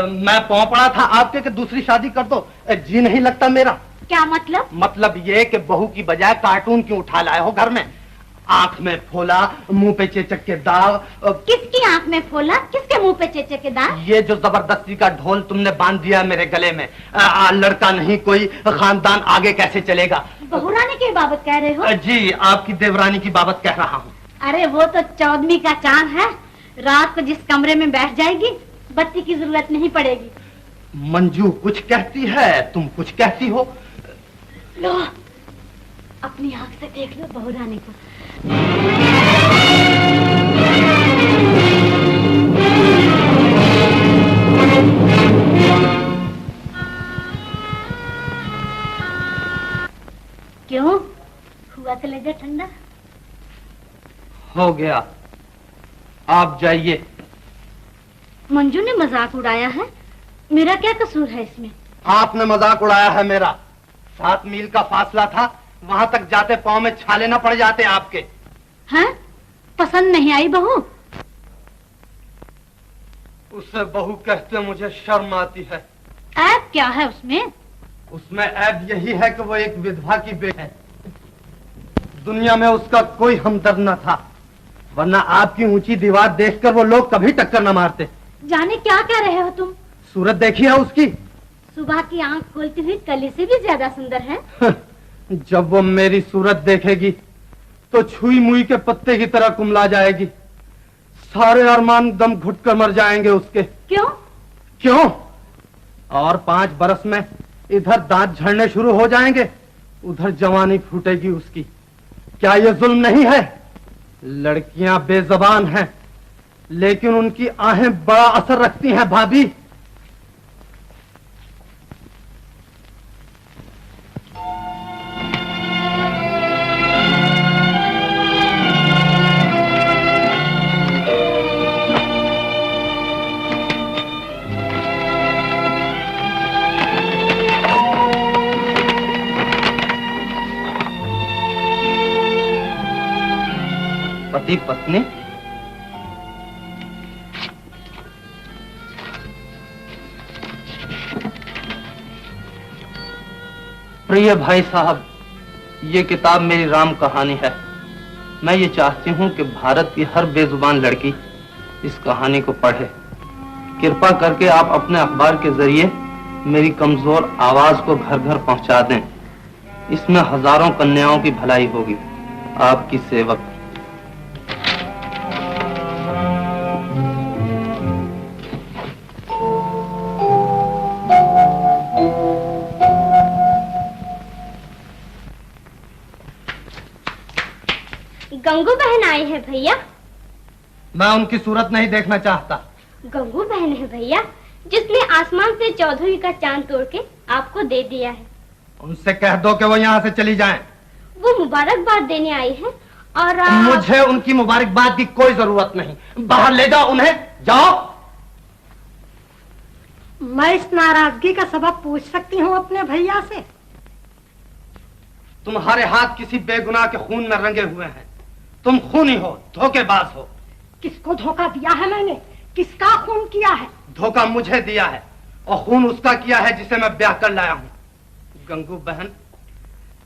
Speaker 8: मैं पाँव पड़ा था आपके कि दूसरी शादी कर दो। जी नहीं लगता मेरा।
Speaker 7: क्या मतलब?
Speaker 8: मतलब ये कि बहू की बजाय कार्टून क्यों उठा लाए हो घर में? आंख में फोला, मुंह पे चेचक के दाग।
Speaker 7: किसकी आंख में फोला, किसके मुंह पे चेचक के दाग?
Speaker 8: ये जो जबरदस्ती का ढोल तुमने बांध दिया मेरे गले में। लड़का नहीं कोई, खानदान आगे कैसे चलेगा?
Speaker 7: बहुरानी की बाबत कह रहे हो?
Speaker 8: जी, आपकी देवरानी की बाबत कह रहा हूँ।
Speaker 7: अरे वो तो 14वीं का चांद है, रात को जिस कमरे में बैठ जाएगी बत्ती की जरूरत नहीं पड़ेगी।
Speaker 8: मंजू कुछ कहती है, तुम कुछ कहती हो।
Speaker 7: लो अपनी आंख से देख लो बहुरानी को। क्यों हुआ कलेजा ठंडा?
Speaker 8: हो गया, आप जाइए।
Speaker 7: मंजू ने मजाक उड़ाया है, मेरा क्या कसूर है इसमें?
Speaker 8: आपने मजाक उड़ाया है मेरा। 7 मील का फासला था, वहां तक जाते पांव में छाले न पड़ जाते आपके।
Speaker 7: हैं? पसंद नहीं आई बहू?
Speaker 8: उसे बहू कहते मुझे शर्म आती है।
Speaker 7: ऐब क्या है उसमें?
Speaker 8: उसमें ऐब यही है कि वो एक विधवा की बेटी है। दुनिया में उसका कोई हमदर्द न था, वरना आपकी ऊंची दीवार देखकर वो लोग कभी टक्कर न मारते।
Speaker 7: जाने क्या कह रहे हो तुम?
Speaker 8: सूरत देखी है उसकी?
Speaker 7: सुबह की आंख खोलती हुई कली से भी ज्यादा सुंदर है।
Speaker 8: जब वो मेरी सूरत देखेगी तो छुई मुई के पत्ते की तरह कुमला जाएगी। सारे अरमान दम घुट कर मर जाएंगे उसके।
Speaker 7: क्यों?
Speaker 8: क्यों? और 5 बरस में इधर दांत झड़ने शुरू हो जाएंगे, उधर जवानी फूटेगी उसकी। क्या ये जुल्म नहीं है? लड़कियां बेजबान हैं, लेकिन उनकी आहें बड़ा असर रखती हैं भाभी। पति पत्नी प्रिय भाई साहब, ये किताब मेरी राम कहानी है। मैं ये चाहती हूँ कि भारत की हर बेजुबान लड़की इस कहानी को पढ़े। कृपा करके आप अपने अखबार के जरिए मेरी कमजोर आवाज को घर घर पहुंचा दें। इसमें हजारों कन्याओं की भलाई होगी। आपकी सेवक।
Speaker 7: गंगू बहन आई है भैया।
Speaker 8: मैं उनकी सूरत नहीं देखना चाहता।
Speaker 7: गंगू बहन है भैया, जिसने आसमान से 14वीं का चांद तोड़ के आपको दे दिया है।
Speaker 8: उनसे कह दो कि वो यहाँ से चली जाएं।
Speaker 7: वो मुबारकबाद देने आई है और
Speaker 8: मुझे उनकी मुबारकबाद की कोई जरूरत नहीं। बाहर ले जाओ उन्हें, जाओ।
Speaker 1: मैं इस नाराजगी का सबब पूछ सकती हूँ अपने भैया से?
Speaker 8: तुम्हारे हाथ किसी बेगुनाह के खून में रंगे हुए हैं। तुम खूनी हो, धोखेबाज हो।
Speaker 1: किसको धोखा दिया है मैंने? किसका खून किया है?
Speaker 8: धोखा मुझे दिया है और खून उसका किया है जिसे मैं ब्याह कर लाया हूँ। गंगू बहन,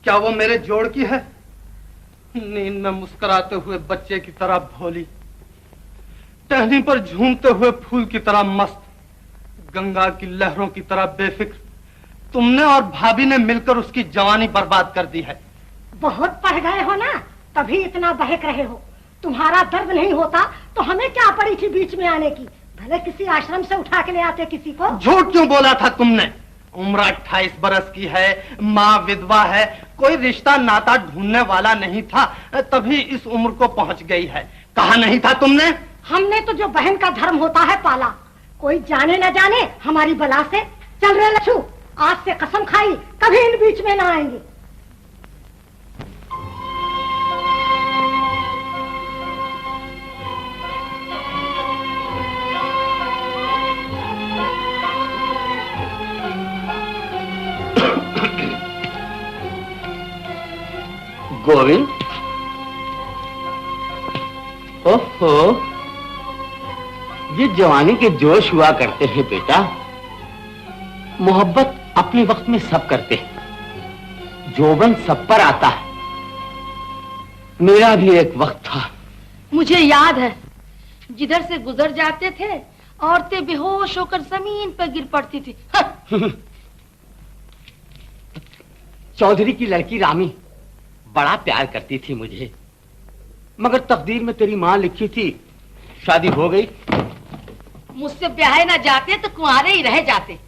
Speaker 8: क्या वो मेरे जोड़ की है? नींद में मुस्कुराते हुए बच्चे की तरह भोली, टहनी पर झूमते हुए फूल की तरह मस्त, गंगा की लहरों की तरह बेफिक्र। तुमने और भाभी ने मिलकर उसकी जवानी बर्बाद कर दी है।
Speaker 1: बहुत पढ़ गए हो ना, तभी इतना बहक रहे हो। तुम्हारा दर्द नहीं होता तो हमें क्या पड़ी थी बीच में आने की? भले किसी आश्रम से उठा के ले आते किसी को।
Speaker 8: झूठ क्यों बोला था तुमने? उम्र 28 बरस की है, माँ विधवा है, कोई रिश्ता नाता ढूंढने वाला नहीं था, तभी इस उम्र को पहुंच गई है। कहा नहीं था तुमने?
Speaker 1: हमने तो जो बहन का धर्म होता है पाला, कोई जाने न जाने हमारी बला से। चल रे लच्छू, आज से कसम खाई कभी इन बीच में ना आएंगे।
Speaker 2: गोविंद, ओहो, ये जवानी के जोश हुआ करते हैं बेटा। मोहब्बत अपने वक्त में सब करते हैं, जोबन सब पर आता है। मेरा भी एक वक्त था।
Speaker 4: मुझे याद है, जिधर से गुजर जाते थे औरतें बेहोश होकर जमीन पर गिर पड़ती थी।
Speaker 2: चौधरी की लड़की रामी बड़ा प्यार करती थी मुझे, मगर तकदीर में तेरी माँ लिखी थी, शादी हो गई।
Speaker 4: मुझसे ब्याहे ना जाते तो कुंवारे ही रह जाते।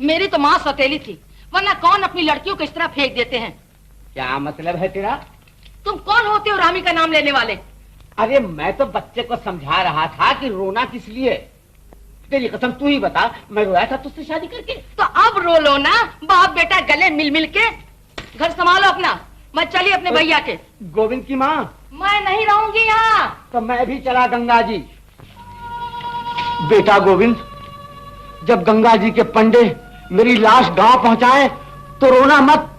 Speaker 4: मेरी तो माँ सौतेली थी, वरना कौन अपनी लड़कियों को इस तरह फेंक देते हैं।
Speaker 2: क्या मतलब है तेरा?
Speaker 4: तुम कौन होते हो रामी का नाम लेने वाले?
Speaker 2: अरे मैं तो बच्चे को समझा रहा था कि रोना किस लिए। तेरी कसम तू ही बता, मैं रोया था तुझसे शादी करके?
Speaker 4: तो अब रो लो ना, बाप बेटा गले मिल मिल के। घर संभालो अपना, मैं चली अपने भैया के।
Speaker 2: गोविंद की माँ,
Speaker 4: मैं नहीं रहूंगी यहाँ।
Speaker 2: तो मैं भी चला गंगा जी। बेटा गोविंद, जब गंगा जी के पंडे मेरी लाश गांव पहुंचाए तो रोना मत।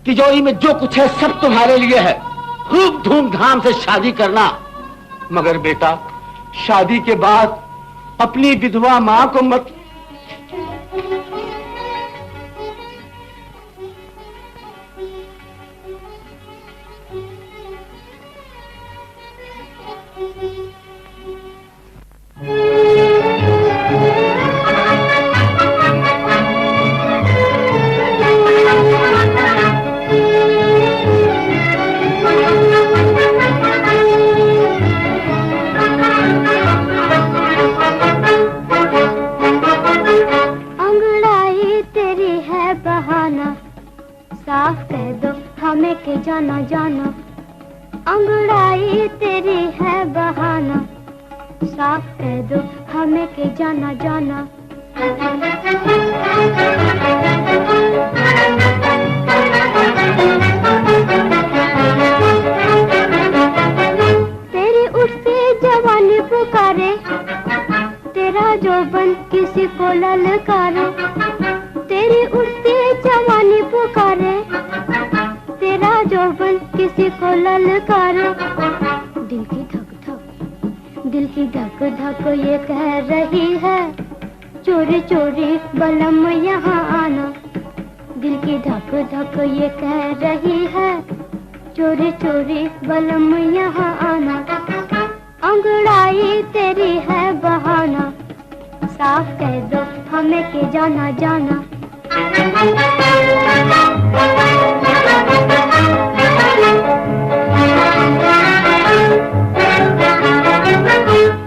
Speaker 2: तिजोरी में जो कुछ है सब तुम्हारे लिए है। खूब धूमधाम से शादी करना, मगर बेटा शादी के बाद अपनी विधवा मां को मत।
Speaker 6: साफ कह दो हमें के जाना जाना, अंगड़ाई तेरी है बहाना। साफ कह दो हमें के जाना जाना। तेरी उठती जवानी पुकारे, तेरा जोबन किसी को ललकारे। तेरी उठती जवानी पुकारे, तेरा जोबन किसी को ललकारे। दिल की धक धक, दिल की धक धक ये कह रही है, चोरी चोरी बलम यहाँ आना। दिल की धक धक ये कह रही है, चोरी चोरी बलम यहाँ आना। अंगड़ाई तेरी है बहाना, साफ कह दो हमें के जाना जाना।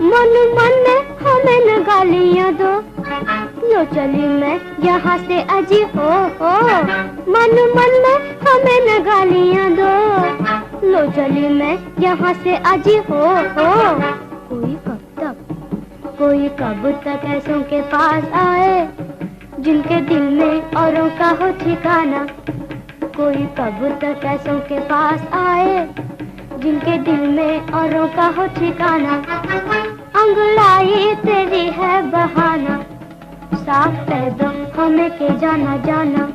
Speaker 6: मन मन में हमें न गालियाँ दो, लो चली मैं यहाँ से अजी हो। मन मन में हमें न गालियाँ दो, लो चली मैं यहाँ से अजी हो। कोई कब तक ऐसों के पास आए, जिनके दिल में औरों का हो ठिकाना। कोई कब तक ऐसों के पास आए, जिनके दिल में औरों का हो ठिकाना। अंगड़ाई तेरी है बहाना, साफ कह दो हमें के जाना जाना।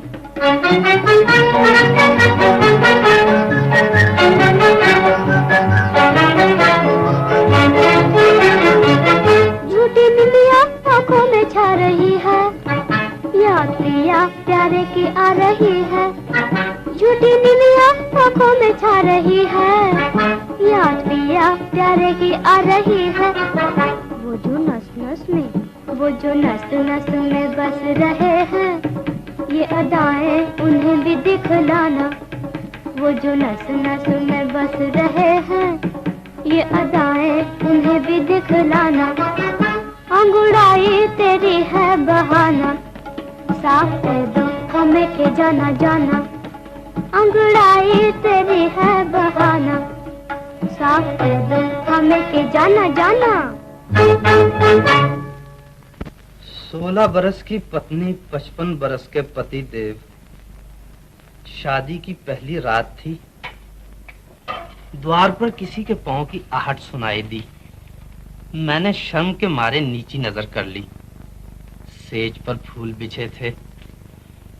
Speaker 6: झूठी निंदिया आंखों में छा रही है, याद पिया प्यारे की आ रही है। झूठी निंदिया आंखों में छा रही है, याद पिया प्यारे की आ रही है। वो जो नस नस में, वो जो नस नस में बस रहे हैं, ये अदाएं उन्हें भी दिखलाना। वो जो नस नस में बस रहे हैं, ये अदाएं उन्हें भी दिखलाना। अंगड़ाई तेरी है बहाना, साफ कह दो हमें के जाना जाना। अंगड़ाई तेरी है बहाना, साफ कह दो हमें के जाना जाना।
Speaker 8: 16 बरस की पत्नी 55 बरस के पति देव। शादी की पहली रात थी। द्वार पर किसी के पांव की आहट सुनाई दी। मैंने शर्म के मारे नीची नजर कर ली। सेज पर फूल बिछे थे।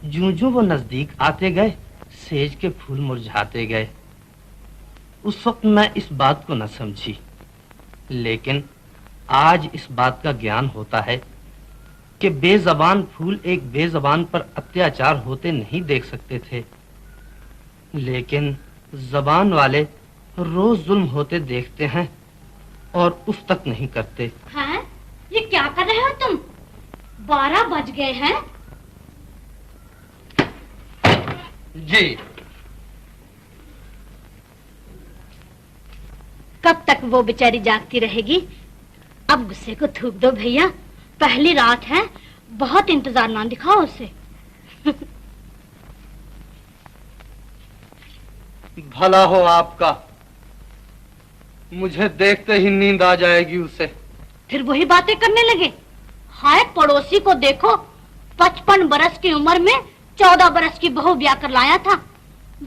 Speaker 8: जूं जूं वो नजदीक आते गए, सेज के फूल मुरझाते गए। उस वक्त मैं इस बात को न समझी, लेकिन आज इस बात का ज्ञान होता है कि बेजबान फूल एक बेजबान पर अत्याचार होते नहीं देख सकते थे, लेकिन जबान वाले रोज जुल्म होते देखते हैं और उस तक नहीं करते।
Speaker 7: हैं? ये क्या कर रहे हो तुम? 12 बज गए हैं।
Speaker 8: जी।
Speaker 7: कब तक वो बेचारी जागती रहेगी? अब गुस्से को थूक दो भैया, पहली रात है, बहुत इंतजार ना दिखाओ उसे।
Speaker 8: भला हो आपका, मुझे देखते ही नींद आ जाएगी उसे।
Speaker 7: फिर वही बातें करने लगे। हाय पड़ोसी को देखो, 55 बरस की उम्र में 14 बरस की बहू ब्याह कर लाया था।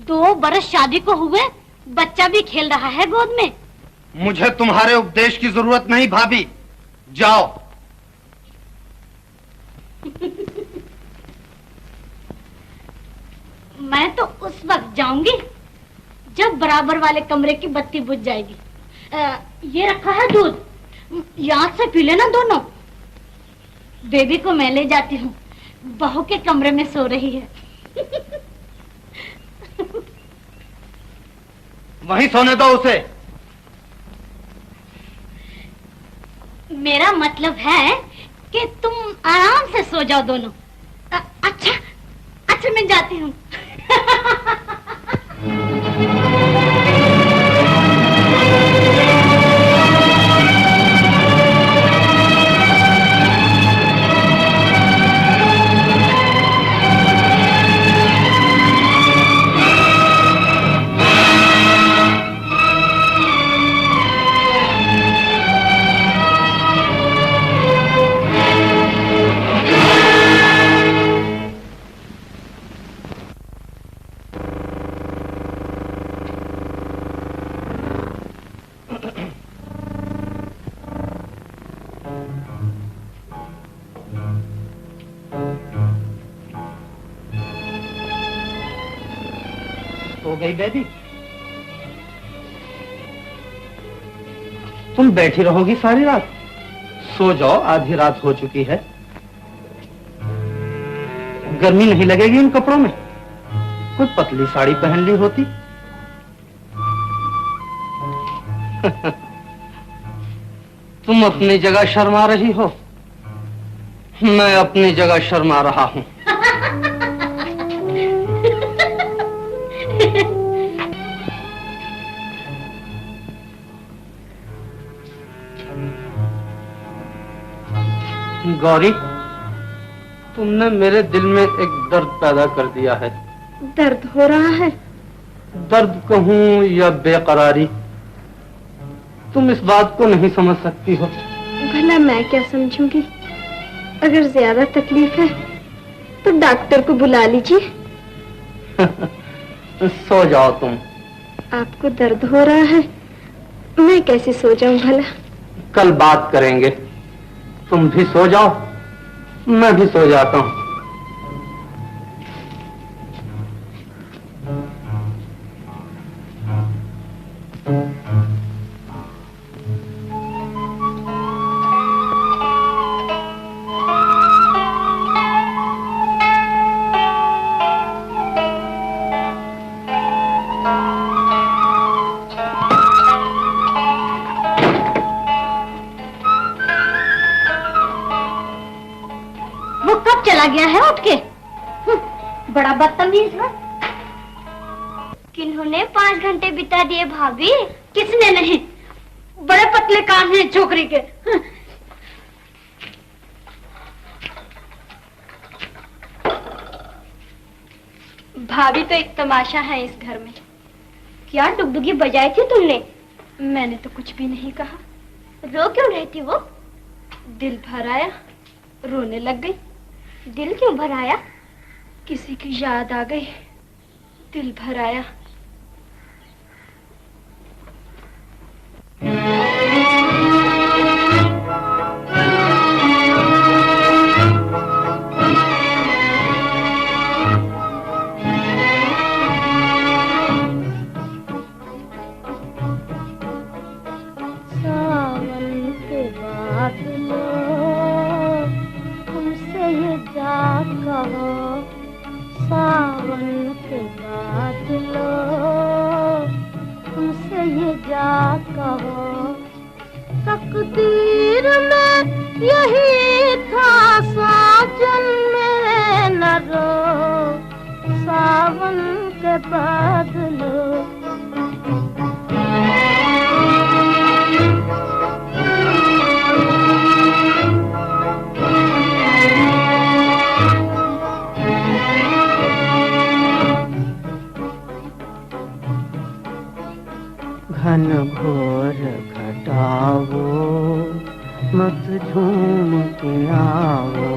Speaker 7: 2 बरस शादी को हुए, बच्चा भी खेल रहा है गोद में।
Speaker 8: मुझे तुम्हारे उपदेश की जरूरत नहीं भाभी, जाओ।
Speaker 7: मैं तो उस वक्त जाऊंगी जब बराबर वाले कमरे की बत्ती बुझ जाएगी। ये रखा है दूध, याद से पी लेना दोनों। बेबी को मैं ले जाती हूँ, बहू के कमरे में सो रही है।
Speaker 8: वहीं सोने दो उसे।
Speaker 7: मेरा मतलब है कि तुम आराम से सो जाओ दोनों। अच्छा मैं जाती हूँ।
Speaker 8: सो गई बेबी? तुम बैठी रहोगी सारी रात? सो जाओ, आधी रात हो चुकी है। गर्मी नहीं लगेगी इन कपड़ों में? कोई पतली साड़ी पहन ली होती। तुम अपनी जगह शर्मा रही हो, मैं अपनी जगह शर्मा रहा हूं। गौरी, तुमने मेरे दिल में एक दर्द पैदा कर दिया है।
Speaker 6: दर्द हो रहा है?
Speaker 8: दर्द कहूं या बेकरारी, तुम इस बात को नहीं समझ सकती हो।
Speaker 6: भला मैं क्या समझूंगी? अगर ज्यादा तकलीफ है तो डॉक्टर को बुला लीजिए।
Speaker 8: सो जाओ तुम।
Speaker 6: आपको दर्द हो रहा है, मैं कैसे सो जाऊं भला?
Speaker 8: कल बात करेंगे। तुम भी सो जाओ, मैं भी सो जाता हूं।
Speaker 7: चला गया है उठ के। बड़ा बदतमीज है।
Speaker 6: किन्होंने 5 घंटे बिता दिए भाभी?
Speaker 7: किसने नहीं, बड़े पतले कान हैं छोकरी के।
Speaker 6: भाभी तो एक तमाशा है इस घर में।
Speaker 7: क्या डुगडुगी बजाई थी तुमने?
Speaker 6: मैंने तो कुछ भी नहीं कहा।
Speaker 7: रो क्यों रही थी वो?
Speaker 6: दिल भर आया, रोने लग गई।
Speaker 7: दिल क्यों भर आया?
Speaker 6: किसी की याद आ गई, दिल भर आया। ये जा कहो। तकदीर में यही था साजन मेरे न रो, सावन के बादलों।
Speaker 5: घन घोर घटाओ मत झूम के आओ,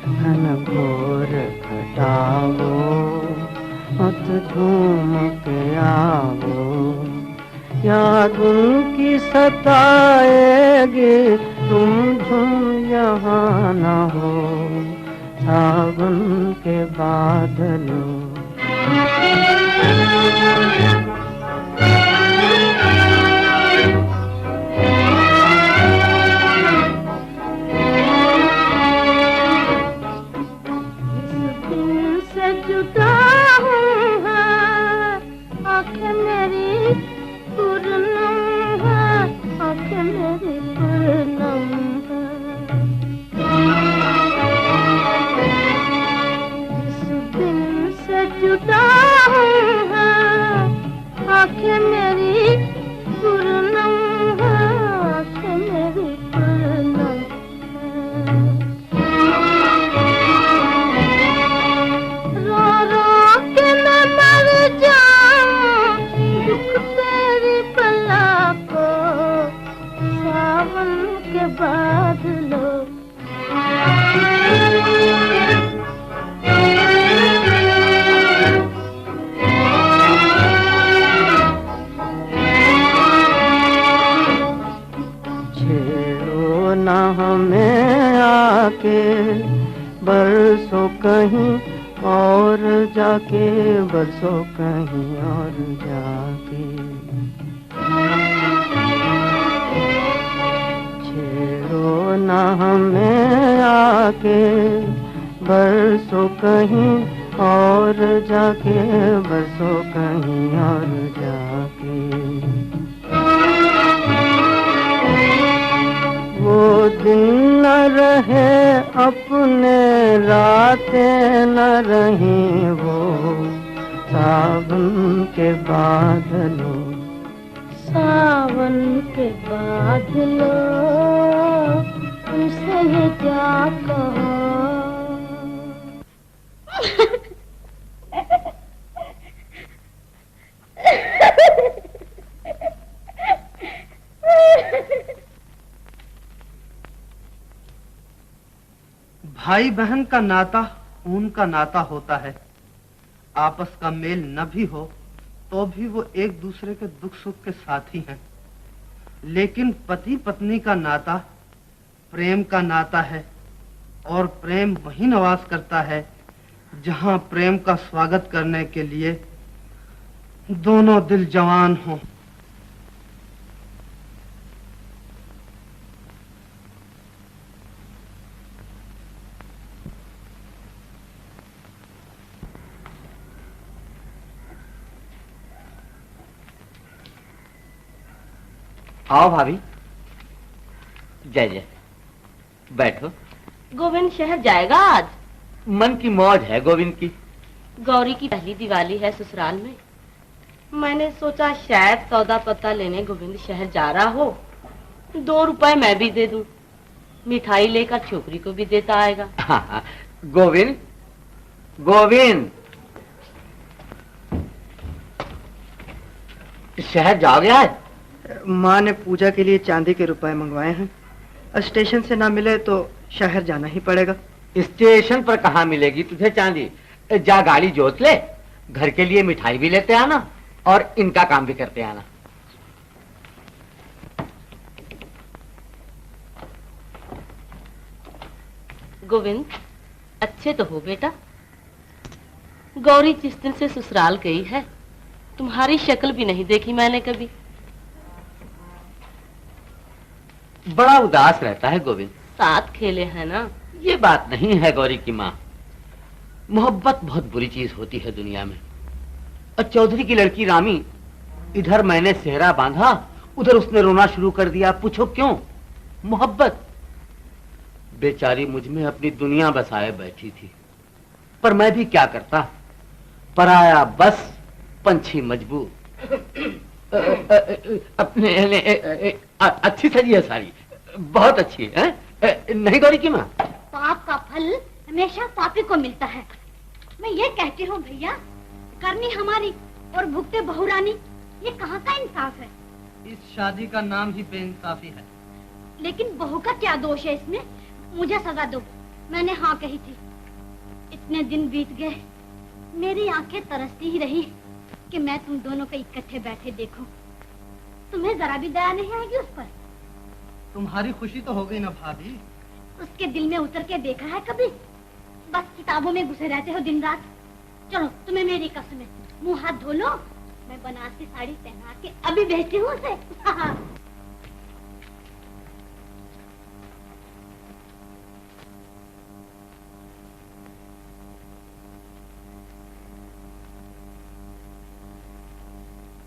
Speaker 5: घन घोर घटाओ मत झूम के आओ। याद उनकी सताएगी तुम झूम यहाँ न हो, सावन के बादलों। बरसों कहीं और जाके, बरसों कहीं और जाके। छेड़ो ना हमें आके, बरसों कहीं और जाके, बरसों कहीं और जाके। वो दिन न रहे अपने, रातें न रहीं वो, सावन के बादलों।
Speaker 6: सावन के बादलों तुमसे ये क्या कहो।
Speaker 8: भाई बहन का नाता खून का नाता होता है। आपस का मेल न भी हो तो भी वो एक दूसरे के दुख सुख के साथी हैं। लेकिन पति पत्नी का नाता प्रेम का नाता है, और प्रेम वहीं निवास करता है जहां प्रेम का स्वागत करने के लिए दोनों दिल जवान हों।
Speaker 2: आओ भाभी। जय जय, बैठो।
Speaker 3: गोविंद शहर जाएगा आज?
Speaker 2: मन की मौज है गोविंद की।
Speaker 3: गौरी की पहली दिवाली है ससुराल में। मैंने सोचा शायद सौदा पत्ता लेने गोविंद शहर जा रहा हो, 2 रुपए मैं भी दे दूं, मिठाई लेकर छोकरी को भी देता आएगा।
Speaker 2: हाँ, गोविंद गोविंद शहर जाओगे आज?
Speaker 5: माँ ने पूजा के लिए चांदी के रुपए मंगवाए हैं। स्टेशन से ना मिले तो शहर जाना ही पड़ेगा।
Speaker 2: स्टेशन पर कहाँ मिलेगी तुझे चांदी? जा गाड़ी जोत ले, घर के लिए मिठाई भी लेते आना और इनका काम भी करते आना।
Speaker 3: गोविंद अच्छे तो हो बेटा। गौरी जिस दिन से ससुराल गई है तुम्हारी शक्ल भी नहीं देखी मैंने कभी।
Speaker 2: बड़ा उदास रहता है गोविंद।
Speaker 3: साथ खेले हैं ना।
Speaker 2: ये बात नहीं है गौरी की माँ, मोहब्बत बहुत बुरी चीज होती है दुनिया में। और चौधरी की लड़की रामी इधर मैंने सेहरा बांधा, उधर उसने रोना शुरू कर दिया। पूछो क्यों? मोहब्बत। बेचारी मुझ में अपनी दुनिया बसाए बैठी थी, पर मैं भी क्या करता, पराया बस पंछी मजबूर। अपने अच्छी सजी है साड़ी, बहुत अच्छी है, नहीं गौरी की माँ?
Speaker 7: पाप का फल हमेशा पापी को मिलता है। मैं ये कहती हूँ भैया, करनी हमारी और भुगते बहुरानी, ये कहाँ का इंसाफ है?
Speaker 5: इस शादी का नाम ही बेइंसाफी है।
Speaker 7: लेकिन बहू का क्या दोष है इसमें? मुझे सजा दो, मैंने हाँ कही थी। इतने दिन बीत गए, मेरी आंखें तरसती ही रही कि मैं तुम दोनों को इकट्ठे बैठे देखूं। तुम्हें जरा भी दया नहीं आएगी उस पर?
Speaker 5: तुम्हारी खुशी तो हो गई ना भाभी?
Speaker 7: उसके दिल में उतर के देखा है कभी? बस किताबों में घुसे रहते हो दिन रात। चलो तुम्हें मेरी कसम है, मुंह हाथ धो लो, मैं बनारसी साड़ी पहना के अभी भेजती हूँ उसे।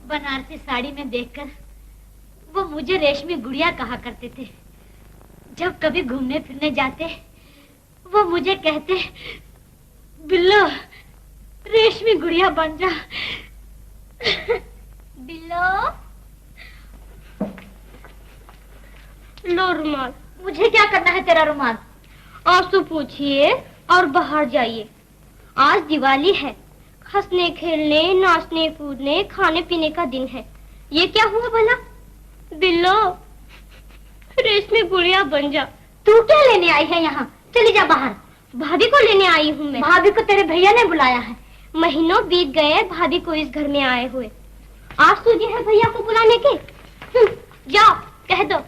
Speaker 7: बनारसी साड़ी में देखकर वो मुझे रेशमी गुड़िया कहा करते थे। जब कभी घूमने फिरने जाते वो मुझे कहते, बिल्लो रेशमी गुड़िया बन जा। बिल्लो, लो रुमाल। मुझे क्या करना है तेरा रुमाल? आंसू पूछिए और बाहर जाइए। आज दिवाली है, हंसने खेलने नाचने कूदने खाने पीने का दिन है। ये क्या हुआ भला? बिल्लो रेशमी गुड़िया बन जा। तू क्या लेने आई है यहाँ? चली जा बाहर। भाभी को लेने आई हूँ मैं। भाभी को तेरे भैया ने बुलाया है। महीनों बीत गए भाभी को इस घर में आए हुए। आज सूझी है भैया को बुलाने की? जाओ कह दो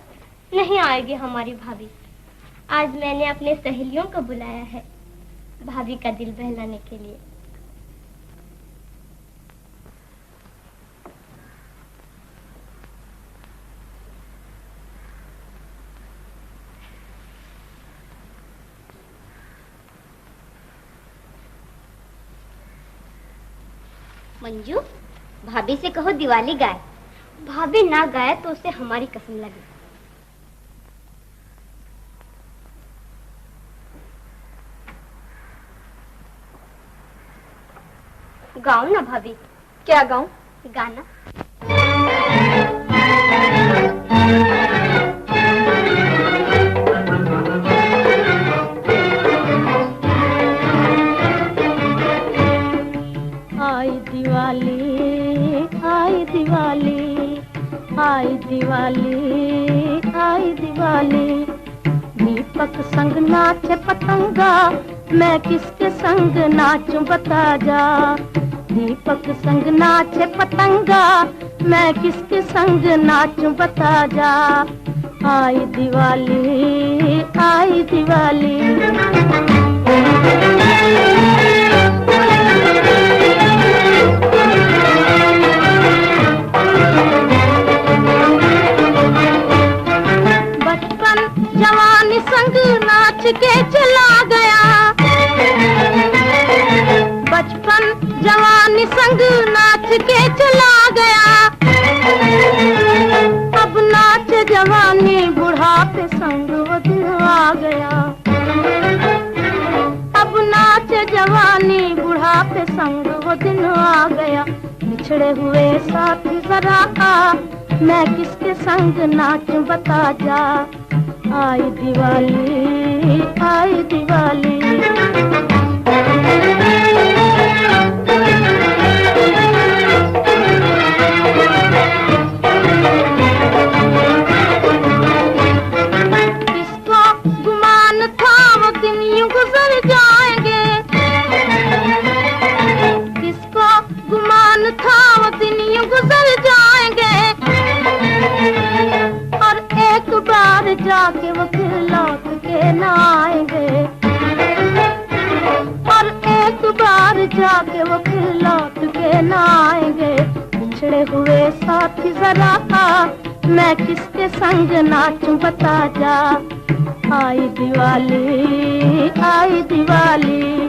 Speaker 7: नहीं आएगी हमारी भाभी। आज मैंने अपने सहेलियों को बुलाया है भाभी का दिल बहलाने के लिए। मंजू, भाभी से कहो दिवाली गाए। भाभी ना गाए तो उसे हमारी कसम लगे। गाओ ना भाभी। क्या गाऊं? गाना।
Speaker 6: आई दिवाली आई दिवाली आई दिवाली आई दिवाली। दीपक संग नाचे पतंगा, मैं किसके संग नाचूं बता जा। दीपक संग नाचे पतंगा, मैं किसके संग नाचूं बता जा। आई दिवाली आई दिवाली। जवानी संग नाच के चला गया। बचपन जवानी संग नाच के चला गया। अब नाच जवानी बुढ़ापे संग वो दिन आ गया। अब नाच जवानी बुढ़ापे संग वो दिन आ गया। बिछड़े हुए साथी जरा आ, मैं किसके संग नाचूं बता जा। आई दिवाली आई दिवाली। किसको गुमान था वो दिन यूं गुजर जाएंगे। किसको गुमान था वो दिन यूं गुजर जाएंगे। और एक बार जाके वो फिर लौट के न आएंगे। और एक बार जाके वो फिर लौट के न आएंगे। बिछड़े हुए साथी जरा आ, मैं किसके संग नाचूं बता जा। आई दिवाली आई दिवाली।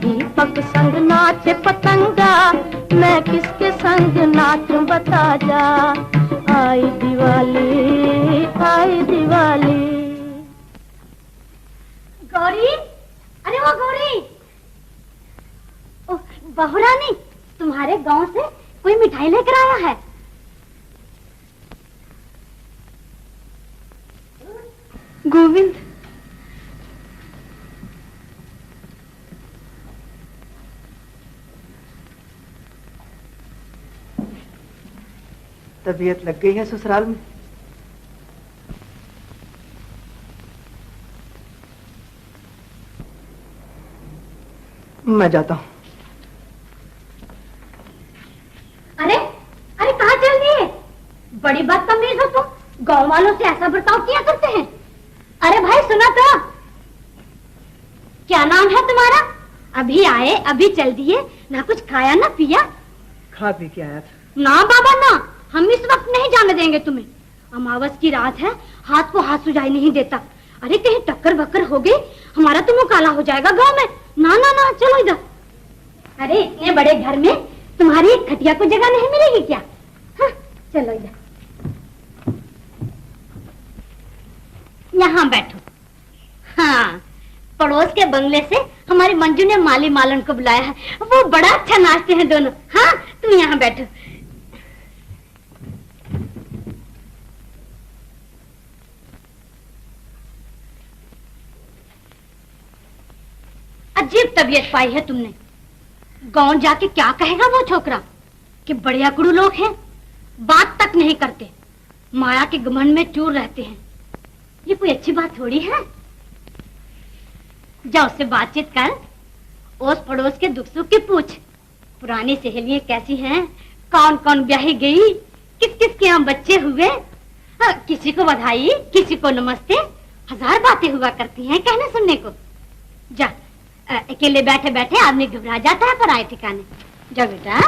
Speaker 6: दीपक संग नाचे पतंगा, मैं किसके संग नाचूं बता जा। आई दिवाली आई दिवाली।
Speaker 7: गौरी, अरे वो गौरी, ओह बहू रानी, तुम्हारे गांव से कोई मिठाई लेकर आया है।
Speaker 6: गोविंद,
Speaker 5: तबीयत लग गई है ससुराल में? मैं जाता हूँ।
Speaker 7: अरे अरे कहाँ चल दिए? बड़ी बदतमीज हो तुम, गांव वालों से ऐसा बर्ताव किया करते हैं। अरे भाई सुना तो, क्या नाम है तुम्हारा? अभी आए अभी चल दिए, ना कुछ खाया ना पिया।
Speaker 5: खा पी के आया था।
Speaker 7: ना बाबा ना, हम इस वक्त नहीं जाने देंगे तुम्हें। अमावस की रात है, हाथ को हाथ सुझाई नहीं देता। अरे कहीं टक्कर बक्कर हो गई, हमारा तो मुंह काला हो जाएगा गांव में। ना ना ना, चलो इधर। अरे इतने बड़े घर में तुम्हारी खटिया को जगह नहीं मिलेगी क्या? हाँ, चलो इधर, यहाँ बैठो। हाँ, पड़ोस के बंगले से हमारी मंजू ने माली मालन को बुलाया है, वो बड़ा अच्छा नाचते हैं दोनों। हाँ, तुम यहाँ बैठो। अजीब तबीयत पाई है तुमने। गांव जाके क्या कहेगा वो छोकरा कि बड़े अकड़ू लोग हैं, बात तक नहीं करते, माया के घमंड में चूर रहते हैं। ये कोई अच्छी बात थोड़ी है। जा उससे बातचीत कर, ओस पड़ोस के दुख सुख की पूछ। पुरानी सहेलियां कैसी हैं, कौन कौन ब्याही गई, किस किस के यहाँ बच्चे हुए। किसी को बधाई, किसी को नमस्ते, हजार बातें हुआ करती हैं कहने सुनने को। जा, अकेले बैठे बैठे आदमी घबरा जाता है पराए ठिकाने। जा बेटा।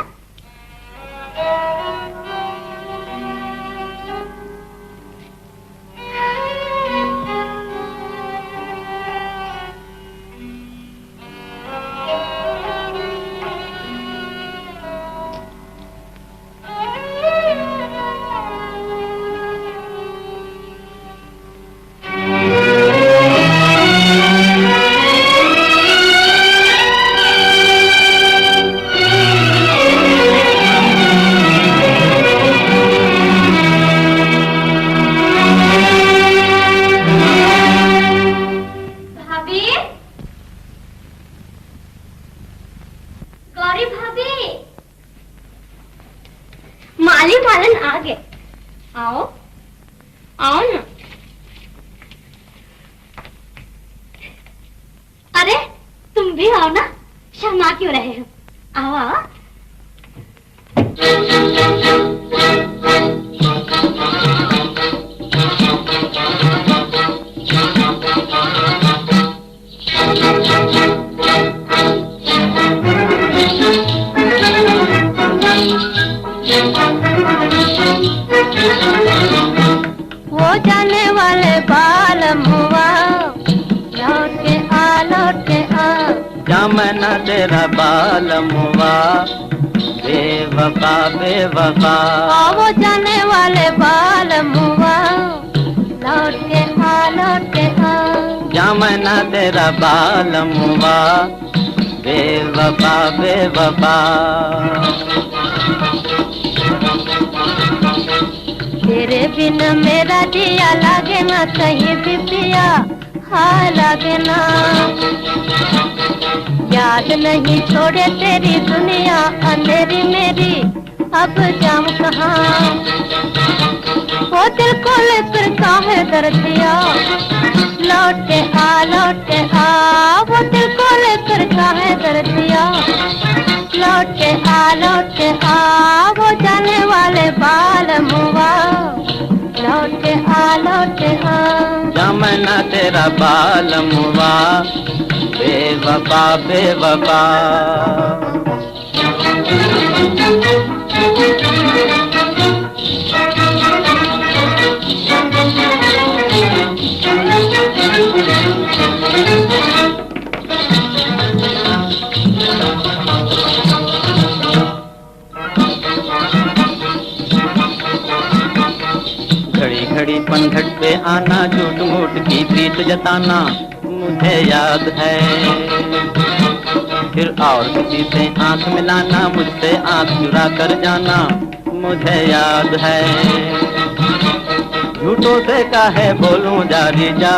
Speaker 6: तेरे बिन मेरा दिया लागे ना कहीं भी पिया, हाँ लागे ना। याद नहीं छोड़े तेरी दुनिया अंधेरी मेरी, अब जाऊं कहाँ। वो दिल को लेकर काहे दर्दिया, लौटे आ वो दिल को लेकर काहे दर्दिया, लौटे आ वो जाने वाले बाल मुआ, लौटे आ
Speaker 9: जमना तेरा बाल मुआ, बेवफा बेवफा। घड़ी पनघट पे आना, झूठ मूठ की प्रीत जताना मुझे याद है। फिर और किसी से आंख मिलाना, मुझसे आंख चुरा कर जाना मुझे याद है। झूठों से काहे बोलूं जारी जा,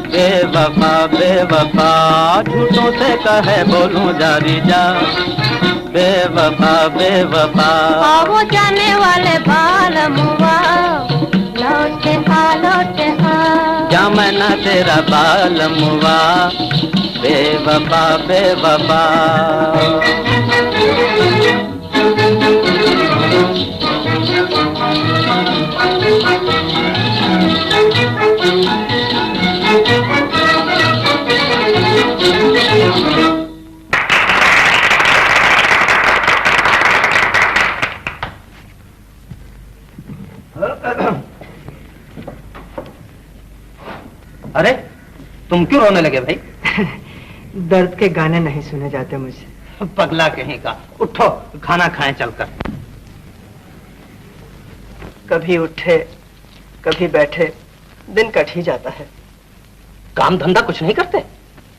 Speaker 9: बेवफा बेवफा, झूठों से काहे बोलूं जारी जा, बेवफा बेवफा।
Speaker 6: वो जाने वाले बालमुआ, लौटे आ
Speaker 9: जा मैं ना तेरा बालमुआ, बेवफा बेवफा।
Speaker 8: अरे तुम क्यों रोने लगे भाई?
Speaker 5: दर्द के गाने नहीं सुने जाते मुझे।
Speaker 8: पगला कहीं का, उठो खाना खाएं चलकर।
Speaker 5: कभी उठे कभी बैठे, दिन कट ही जाता है।
Speaker 8: काम धंधा कुछ नहीं करते?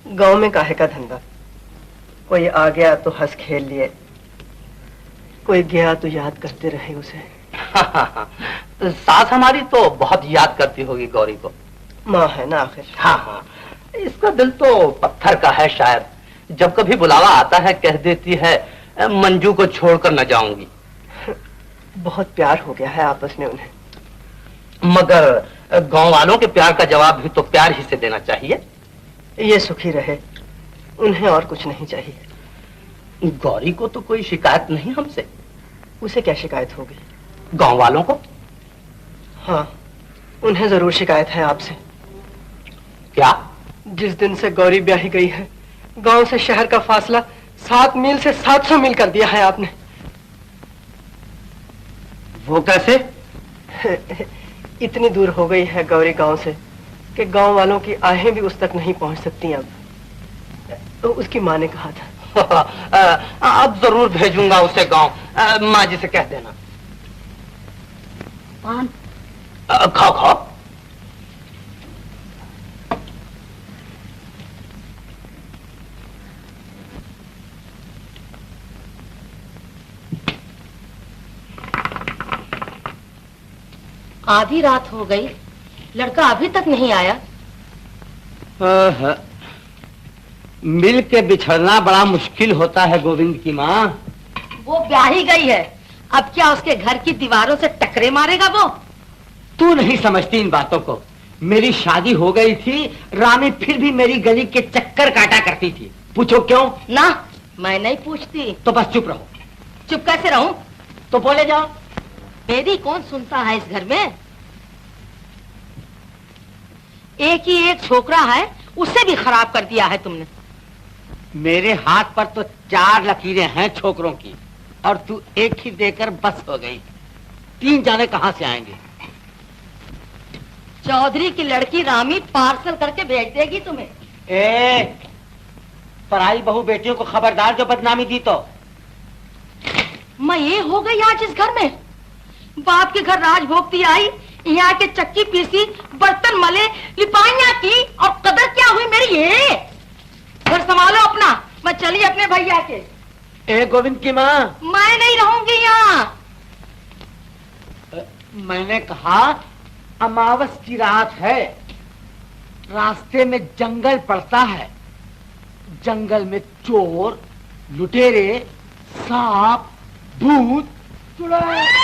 Speaker 5: गांव में काहे का धंधा, कोई आ गया तो हंस खेल लिए, कोई गया तो याद करते रहे उसे।
Speaker 8: सास हमारी तो बहुत याद करती होगी गौरी को।
Speaker 5: माँ है ना आखिर।
Speaker 8: हाँ हाँ, इसका दिल तो पत्थर का है शायद। जब कभी बुलावा आता है कह देती है मंजू को छोड़कर न जाऊंगी।
Speaker 5: बहुत प्यार हो गया है आपस में उन्हें।
Speaker 8: मगर गांव वालों के प्यार का जवाब भी तो प्यार ही से देना चाहिए।
Speaker 5: ये सुखी रहे, उन्हें और कुछ नहीं चाहिए।
Speaker 8: गौरी को तो कोई शिकायत नहीं हमसे।
Speaker 5: उसे क्या शिकायत होगी?
Speaker 8: गांव वालों को?
Speaker 5: हाँ, उन्हें जरूर शिकायत है आपसे।
Speaker 8: क्या?
Speaker 5: जिस दिन से गौरी ब्याही गई है, गांव से शहर का फासला 7 मील से 700 मील कर दिया है आपने।
Speaker 8: वो कैसे?
Speaker 5: इतनी दूर हो गई है गौरी गांव से कि गांव वालों की आहें भी उस तक नहीं पहुंच सकती अब। तो उसकी माँ ने कहा था।
Speaker 8: अब जरूर भेजूंगा उसे गांव। माँ जी से कह देना।
Speaker 3: पान
Speaker 8: खाओ खाओ।
Speaker 4: आधी रात हो गई, लड़का अभी तक नहीं आया।
Speaker 2: मिल के बिछड़ना बड़ा मुश्किल होता है गोविंद की माँ।
Speaker 4: वो ब्याही गई है, अब क्या उसके घर की दीवारों से टकरे मारेगा वो?
Speaker 2: तू नहीं समझती इन बातों को। मेरी शादी हो गई थी, रानी फिर भी मेरी गली के चक्कर काटा करती थी। पूछो क्यों?
Speaker 4: ना, मैं नहीं पूछती।
Speaker 2: तो बस चुप रहो।
Speaker 4: चुप कैसे रहूं?
Speaker 2: तो बोले जाओ।
Speaker 4: मेरी कौन सुनता है इस घर में? एक ही एक छोकरा है, उसे भी खराब कर दिया है तुमने।
Speaker 2: मेरे हाथ पर तो 4 लकीरें हैं छोकरों की, और तू एक ही देकर बस हो गई। 3 जाने कहां से आएंगे?
Speaker 4: चौधरी की लड़की रामी पार्सल करके भेज देगी तुम्हें।
Speaker 2: पराई बहू बेटियों को खबरदार जो बदनामी दी तो।
Speaker 4: मैं ये हो गई आज इस घर में। बाप के घर राज भोगती आई, यहाँ के चक्की पीसी, बर्तन मले, लिपाइयाँ की, और कदर क्या हुई मेरी? ये घर संभालो अपना, मैं चली अपने भैया के।
Speaker 2: गोविंद की माँ,
Speaker 4: मैं नहीं रहूंगी यहाँ।
Speaker 2: मैंने कहा अमावस की रात है, रास्ते में जंगल पड़ता है। जंगल में चोर, लुटेरे, सांप, भूत, चुड़ैल।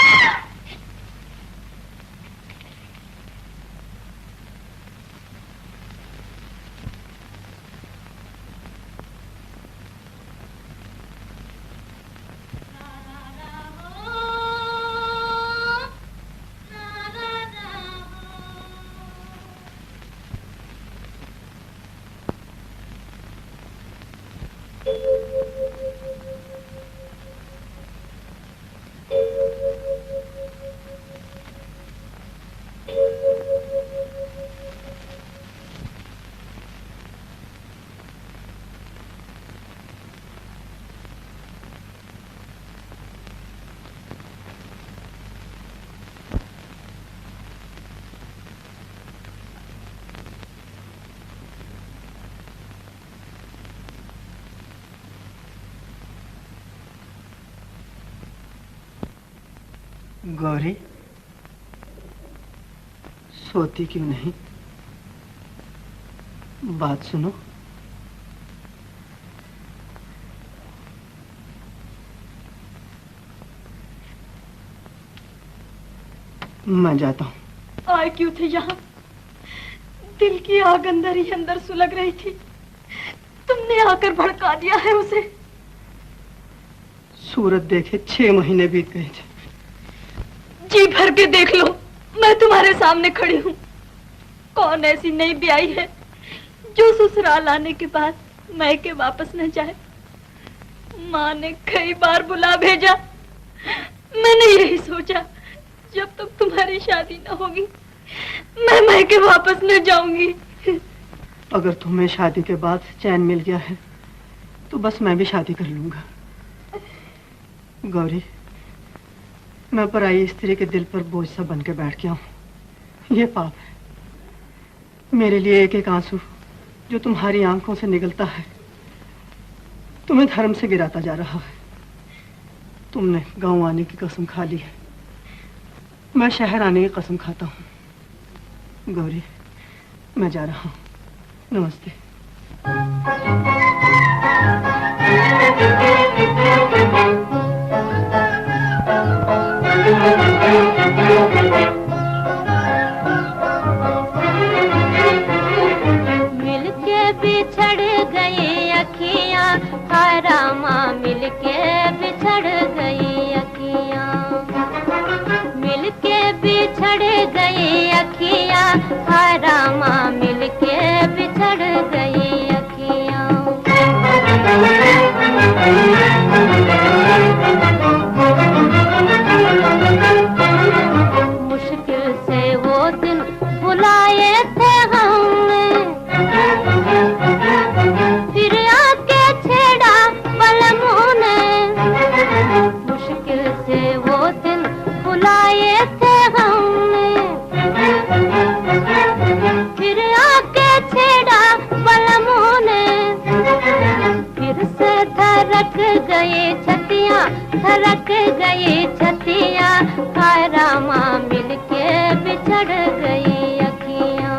Speaker 5: गौरी, सोती क्यों नहीं? बात सुनो। मैं जाता हूँ।
Speaker 1: आए क्यों थे यहाँ? दिल की आग अंदर ही अंदर सुलग रही थी, तुमने आकर भड़का दिया है उसे।
Speaker 5: सूरत देखे 6 महीने बीत गए थे।
Speaker 1: जी भर के देख लो, मैं तुम्हारे सामने खड़ी हूँ। कौन ऐसी नई ब्याई है जो ससुराल आने के बाद मायके वापस न जाए? माँ ने कई बार बुला भेजा, मैंने यही सोचा जब तक तुम्हारी शादी न होगी मैं मायके वापस न जाऊंगी।
Speaker 5: अगर तुम्हें शादी के बाद चैन मिल गया है तो बस मैं भी शादी कर लूंगा। गौरी, मैं पराई स्त्री के दिल पर बोझ सा बन के बैठ गया हूँ। ये पाप है। मेरे लिए एक एक आंसू जो तुम्हारी आंखों से निकलता है तुम्हें धर्म से गिराता जा रहा है। तुमने गांव आने की कसम खा ली है, मैं शहर आने की कसम खाता हूँ। गौरी, मैं जा रहा हूँ। नमस्ते।
Speaker 6: मिलके बिछड़ गई अखियाँ, हाय रामा मिलके बिछड़ गई अखियाँ। मिलके बिछड़ गई अखियाँ, हाय रामा मिलके बिछड़ गई अखियाँ। मुश्किल से वो दिन बुलाए थे हमने, फिर आके छेड़ा पलमों ने। मुश्किल से वो दिन बुलाए थे हमने, फिर आके छेड़ा पलमों ने। फिर से धड़क गए छतियाँ, धड़क गई छतियाँ, हाय रामा मिलके बिछड़ गई अखियाँ।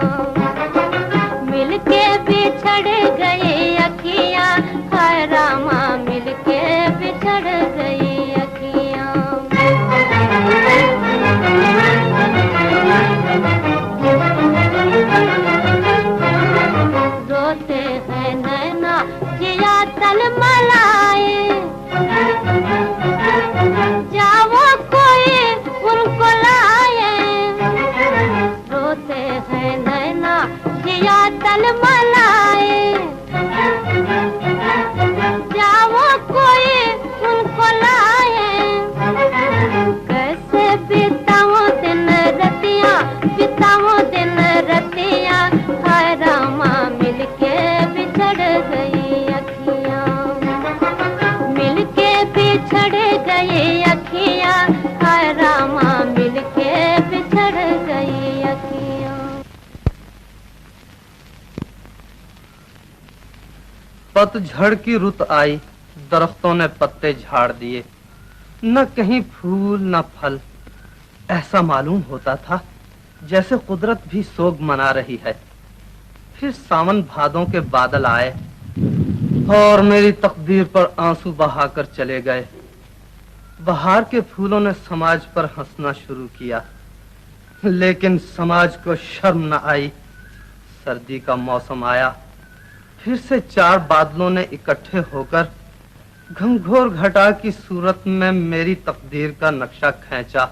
Speaker 6: मिलके बिछड़ गई अखियाँ, हाय रामा मिलके बिछड़ गई अखियाँ। रोते हैं नैना जिया तलमलाए, जाओ कोई उनको लाए। रोते हैं नैना जिया तलमलाए, जाओ कोई उनको लाए। कैसे बिताऊं दिन रतियाँ, बिताऊं दिन रतियाँ, हाय रामा मिलके बिछड़ गई अखियाँ। मिलके बिछड़ गई अखियाँ, हाय रामा मिलके बिछड़ गई अखियाँ।
Speaker 8: पतझड़ की रुत आई, दरख्तों ने पत्ते झाड़ दिए, न कहीं फूल न फल। ऐसा मालूम होता था जैसे कुदरत भी सोग मना रही है। फिर सावन भादों के बादल आए और मेरी तकदीर पर आंसू बहाकर चले गए। बहार के फूलों ने समाज पर हंसना शुरू किया, लेकिन समाज को शर्म न आई। सर्दी का मौसम आया, फिर से 4 बादलों ने इकट्ठे होकर घंघोर घटा की सूरत में मेरी तकदीर का नक्शा खींचा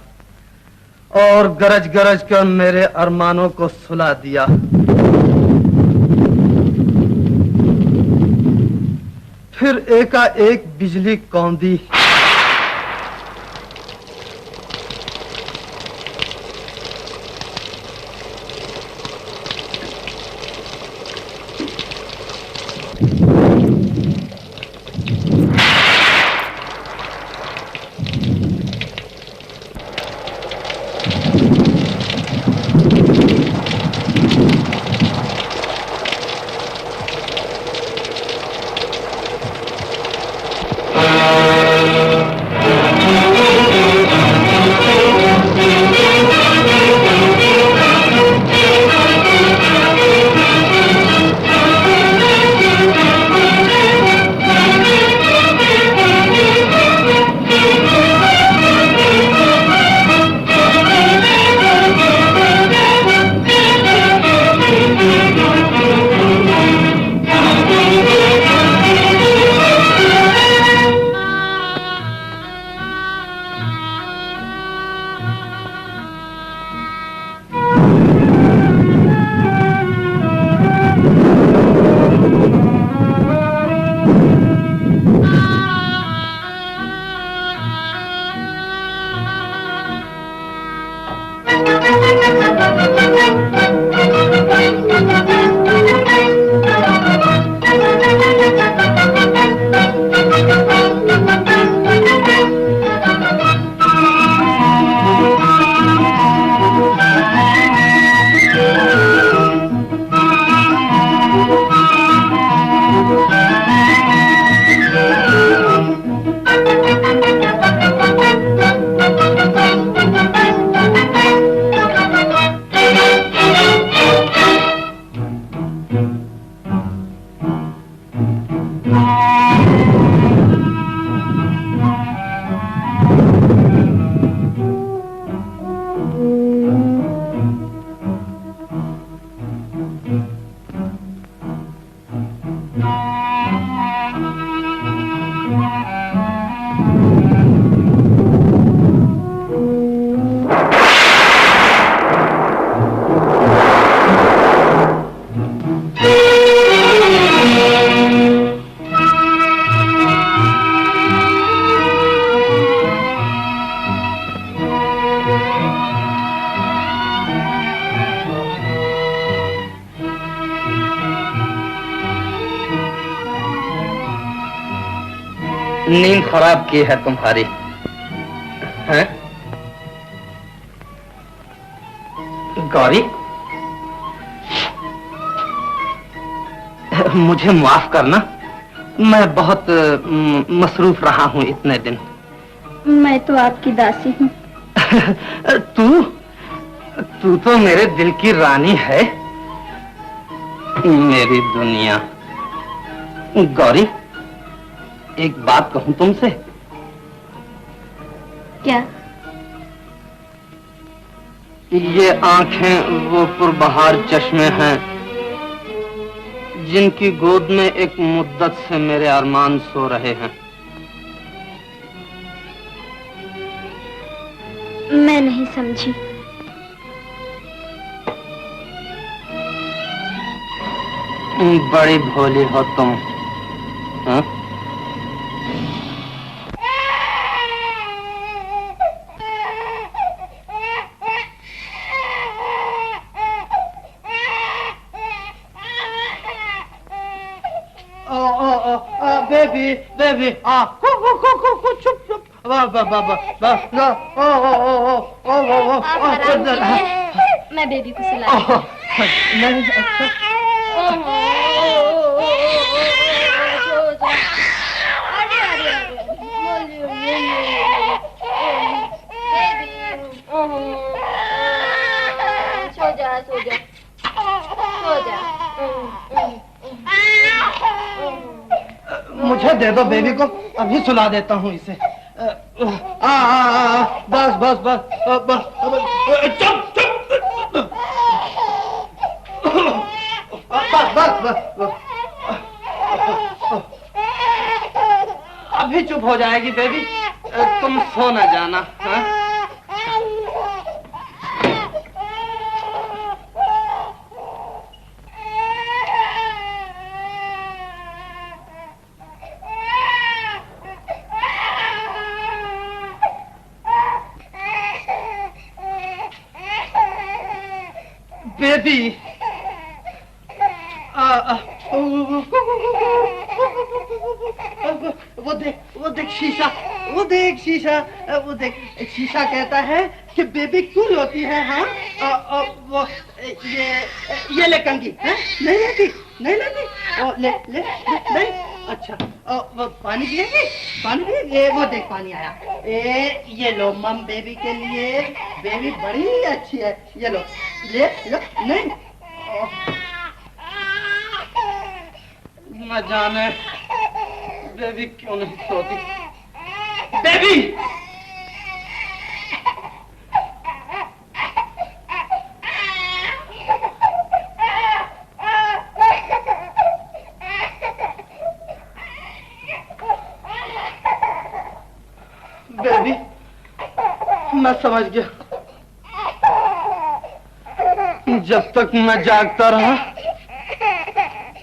Speaker 8: और गरज गरज कर मेरे अरमानों को सुला दिया। फिर एकाएक बिजली कौंधी। नींद खराब की है तुम्हारी, हैं? गौरी, मुझे माफ करना, मैं बहुत मसरूफ रहा हूँ इतने दिन।
Speaker 6: मैं तो आपकी दासी हूँ।
Speaker 8: तू तो मेरे दिल की रानी है, मेरी दुनिया। गौरी, एक बात कहूं तुमसे?
Speaker 6: क्या?
Speaker 8: ये आंखें वो पुरबहार चश्मे हैं जिनकी गोद में एक मुद्दत से मेरे अरमान सो रहे हैं।
Speaker 6: मैं नहीं समझी।
Speaker 8: बड़ी भोली हो तुम, हाँ? बेबी बेबी चुप चुप
Speaker 6: मैं बेबी को सुला
Speaker 8: नहीं।
Speaker 6: सो जा सो जा सो जा।
Speaker 8: मुझे दे दो बेबी को, अभी सुला देता हूँ इसे। बस बस बस बस चुप चुप बस बस बस। अभी चुप हो जाएगी बेबी, तुम सो न जाना, हाँ? बेबी, वो देख शीशा, वो देख शीशा, वो देख शीशा कहता है कि बेबी क्यों रोती है, हाँ? वो ये ले कंघी, हैं? नहीं लेती, नहीं लेती, ले ले नहीं। अच्छा, वो पानी पिएगी, पानी पिएगी? ये वो देख पानी आया, ये लो मम बेबी के लिए, बेबी बड़ी अच्छी है, ये लो, ले लो। नहीं, न जाने बेबी क्यों नहीं सोती। बेबी, बेबी, मैं समझ गया। जब तक मैं जागता रहा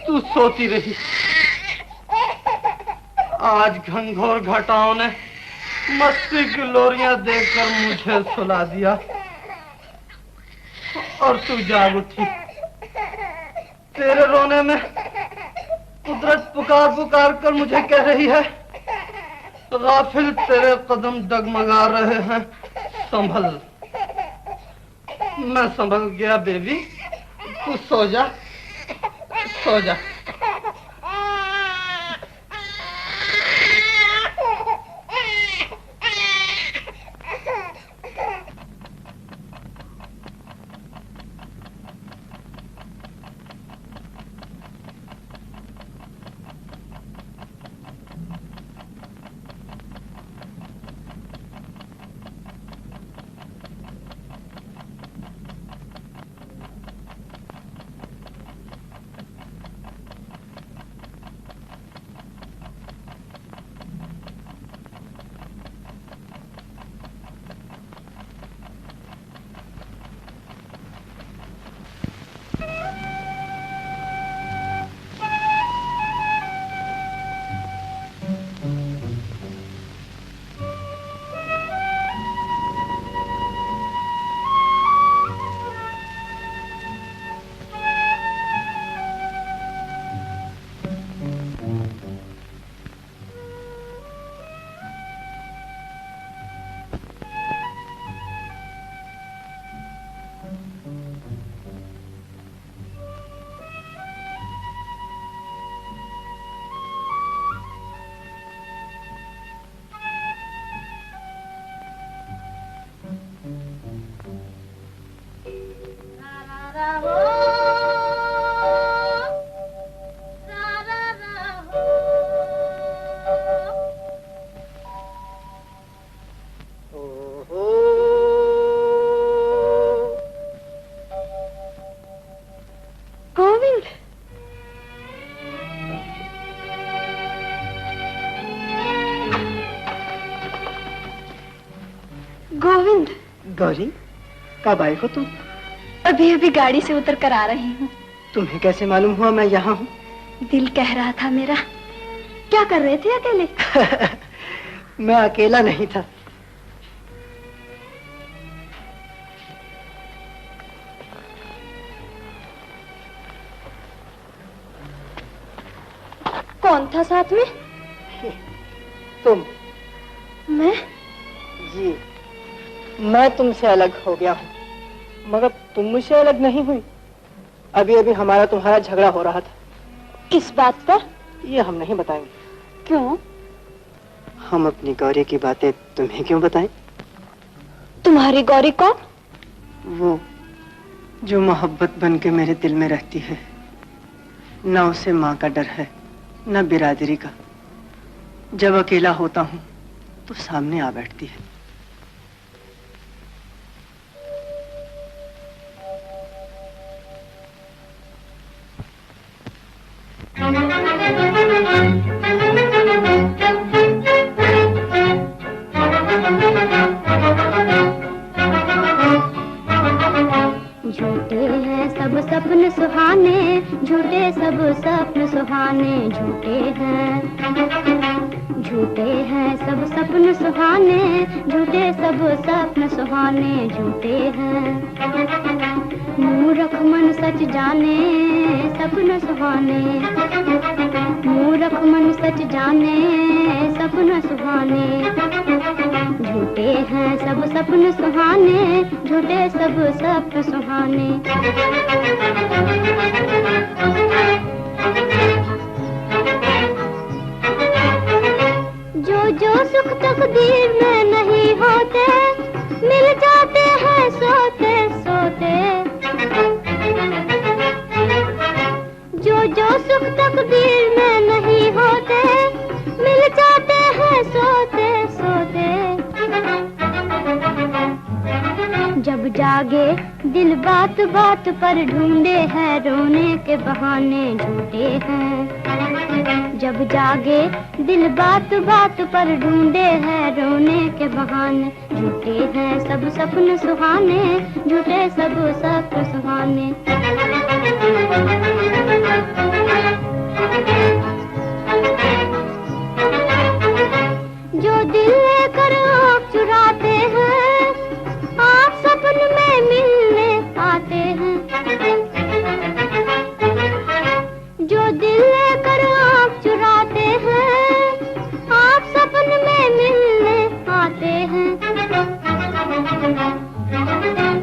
Speaker 8: तू सोती रही। आज घनघोर घटाओं ने मस्ती की लोरियां देखकर मुझे सुला दिया। और तू जाग उठी। तेरे रोने में कुदरत पुकार पुकार कर मुझे कह रही है, गाफिल तेरे कदम डगमगा रहे हैं, संभल। मैं संभल गया बेबी, तू सो जा, सो जा।
Speaker 5: गोविंद। गौरी, कब आई हो तुम?
Speaker 10: अभी अभी गाड़ी से उतर कर आ रही हूँ।
Speaker 5: तुम्हें कैसे मालूम हुआ मैं यहाँ हूँ?
Speaker 10: दिल कह रहा था मेरा। क्या कर रहे थे अकेले?
Speaker 5: मैं अकेला नहीं था।
Speaker 10: कौन था साथ में?
Speaker 5: तुम।
Speaker 10: मैं?
Speaker 5: जी, मैं तुमसे अलग हो गया हूँ, मगर तुम मुझसे अलग नहीं हुई। अभी अभी हमारा तुम्हारा झगड़ा हो रहा था।
Speaker 10: किस बात पर?
Speaker 5: ये हम नहीं बताएंगे।
Speaker 10: क्यों?
Speaker 5: हम अपनी गौरी की बातें तुम्हें क्यों बताएं?
Speaker 10: तुम्हारी गौरी कौन?
Speaker 5: वो जो मोहब्बत बन के मेरे दिल में रहती है। न उसे माँ का डर है, न बिरादरी का। जब अकेला होता हूँ तो सामने आ बैठती है।
Speaker 6: झूठे हैं सब सपन सुहाने, झूठे सब सपन सुहाने, झूठे हैं, झूठे हैं सब सपन सुहाने, झूठे सब सपन सुहाने, झूठे हैं। मूर्ख मन सच जाने सपन सुहाने, मूर्ख मन सच जाने सपन सुहाने, झूठे हैं सब सपन सुहाने, झूठे सब सपन सुहाने। जो जो सुख तकदीर में नहीं होते, मिल जाते हैं सोते सोते। जो जो सुख तकदीर में नहीं होते, मिल जाते हैं सोते सोते। जब जागे दिल बात बात पर ढूंढे हैं रोने के बहाने, झूठे हैं। जब जागे दिल बात बात पर ढूंढे हैं रोने के बहाने, झूठे हैं सब सपन सुहाने, झूठे सब सपन सुहाने। जो दिल लेकर आँख चुराते हैं, आप सपन में मिलने आते मिलने कर आप चुराते हैं, आप सपन में मिलने आते हैं।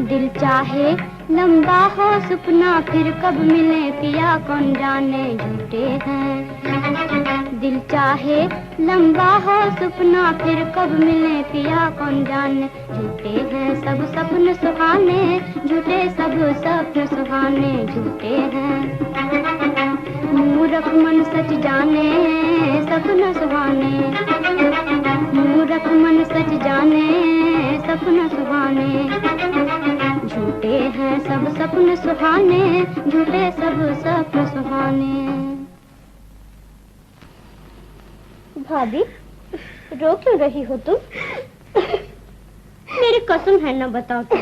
Speaker 6: दिल चाहे लंबा हो सपना, फिर कब मिले पिया कौन जाने झूठे हैं। दिल चाहे लंबा हो सपना, फिर कब मिले पिया कौन जाने झूठे हैं। सब सपने सुहाने झूठे, सब सपने सुहाने झूठे हैं। मूर्ख मन सच जाने सपना सुहाने, मूर्ख मन सच जाने सपना सुहाने झूठे हैं। सब सपने सुहाने झूठे, सब सपने सुहाने।
Speaker 7: भाभी, रो क्यों रही हो तुम? मेरी कसम है, ना बताओ तुम।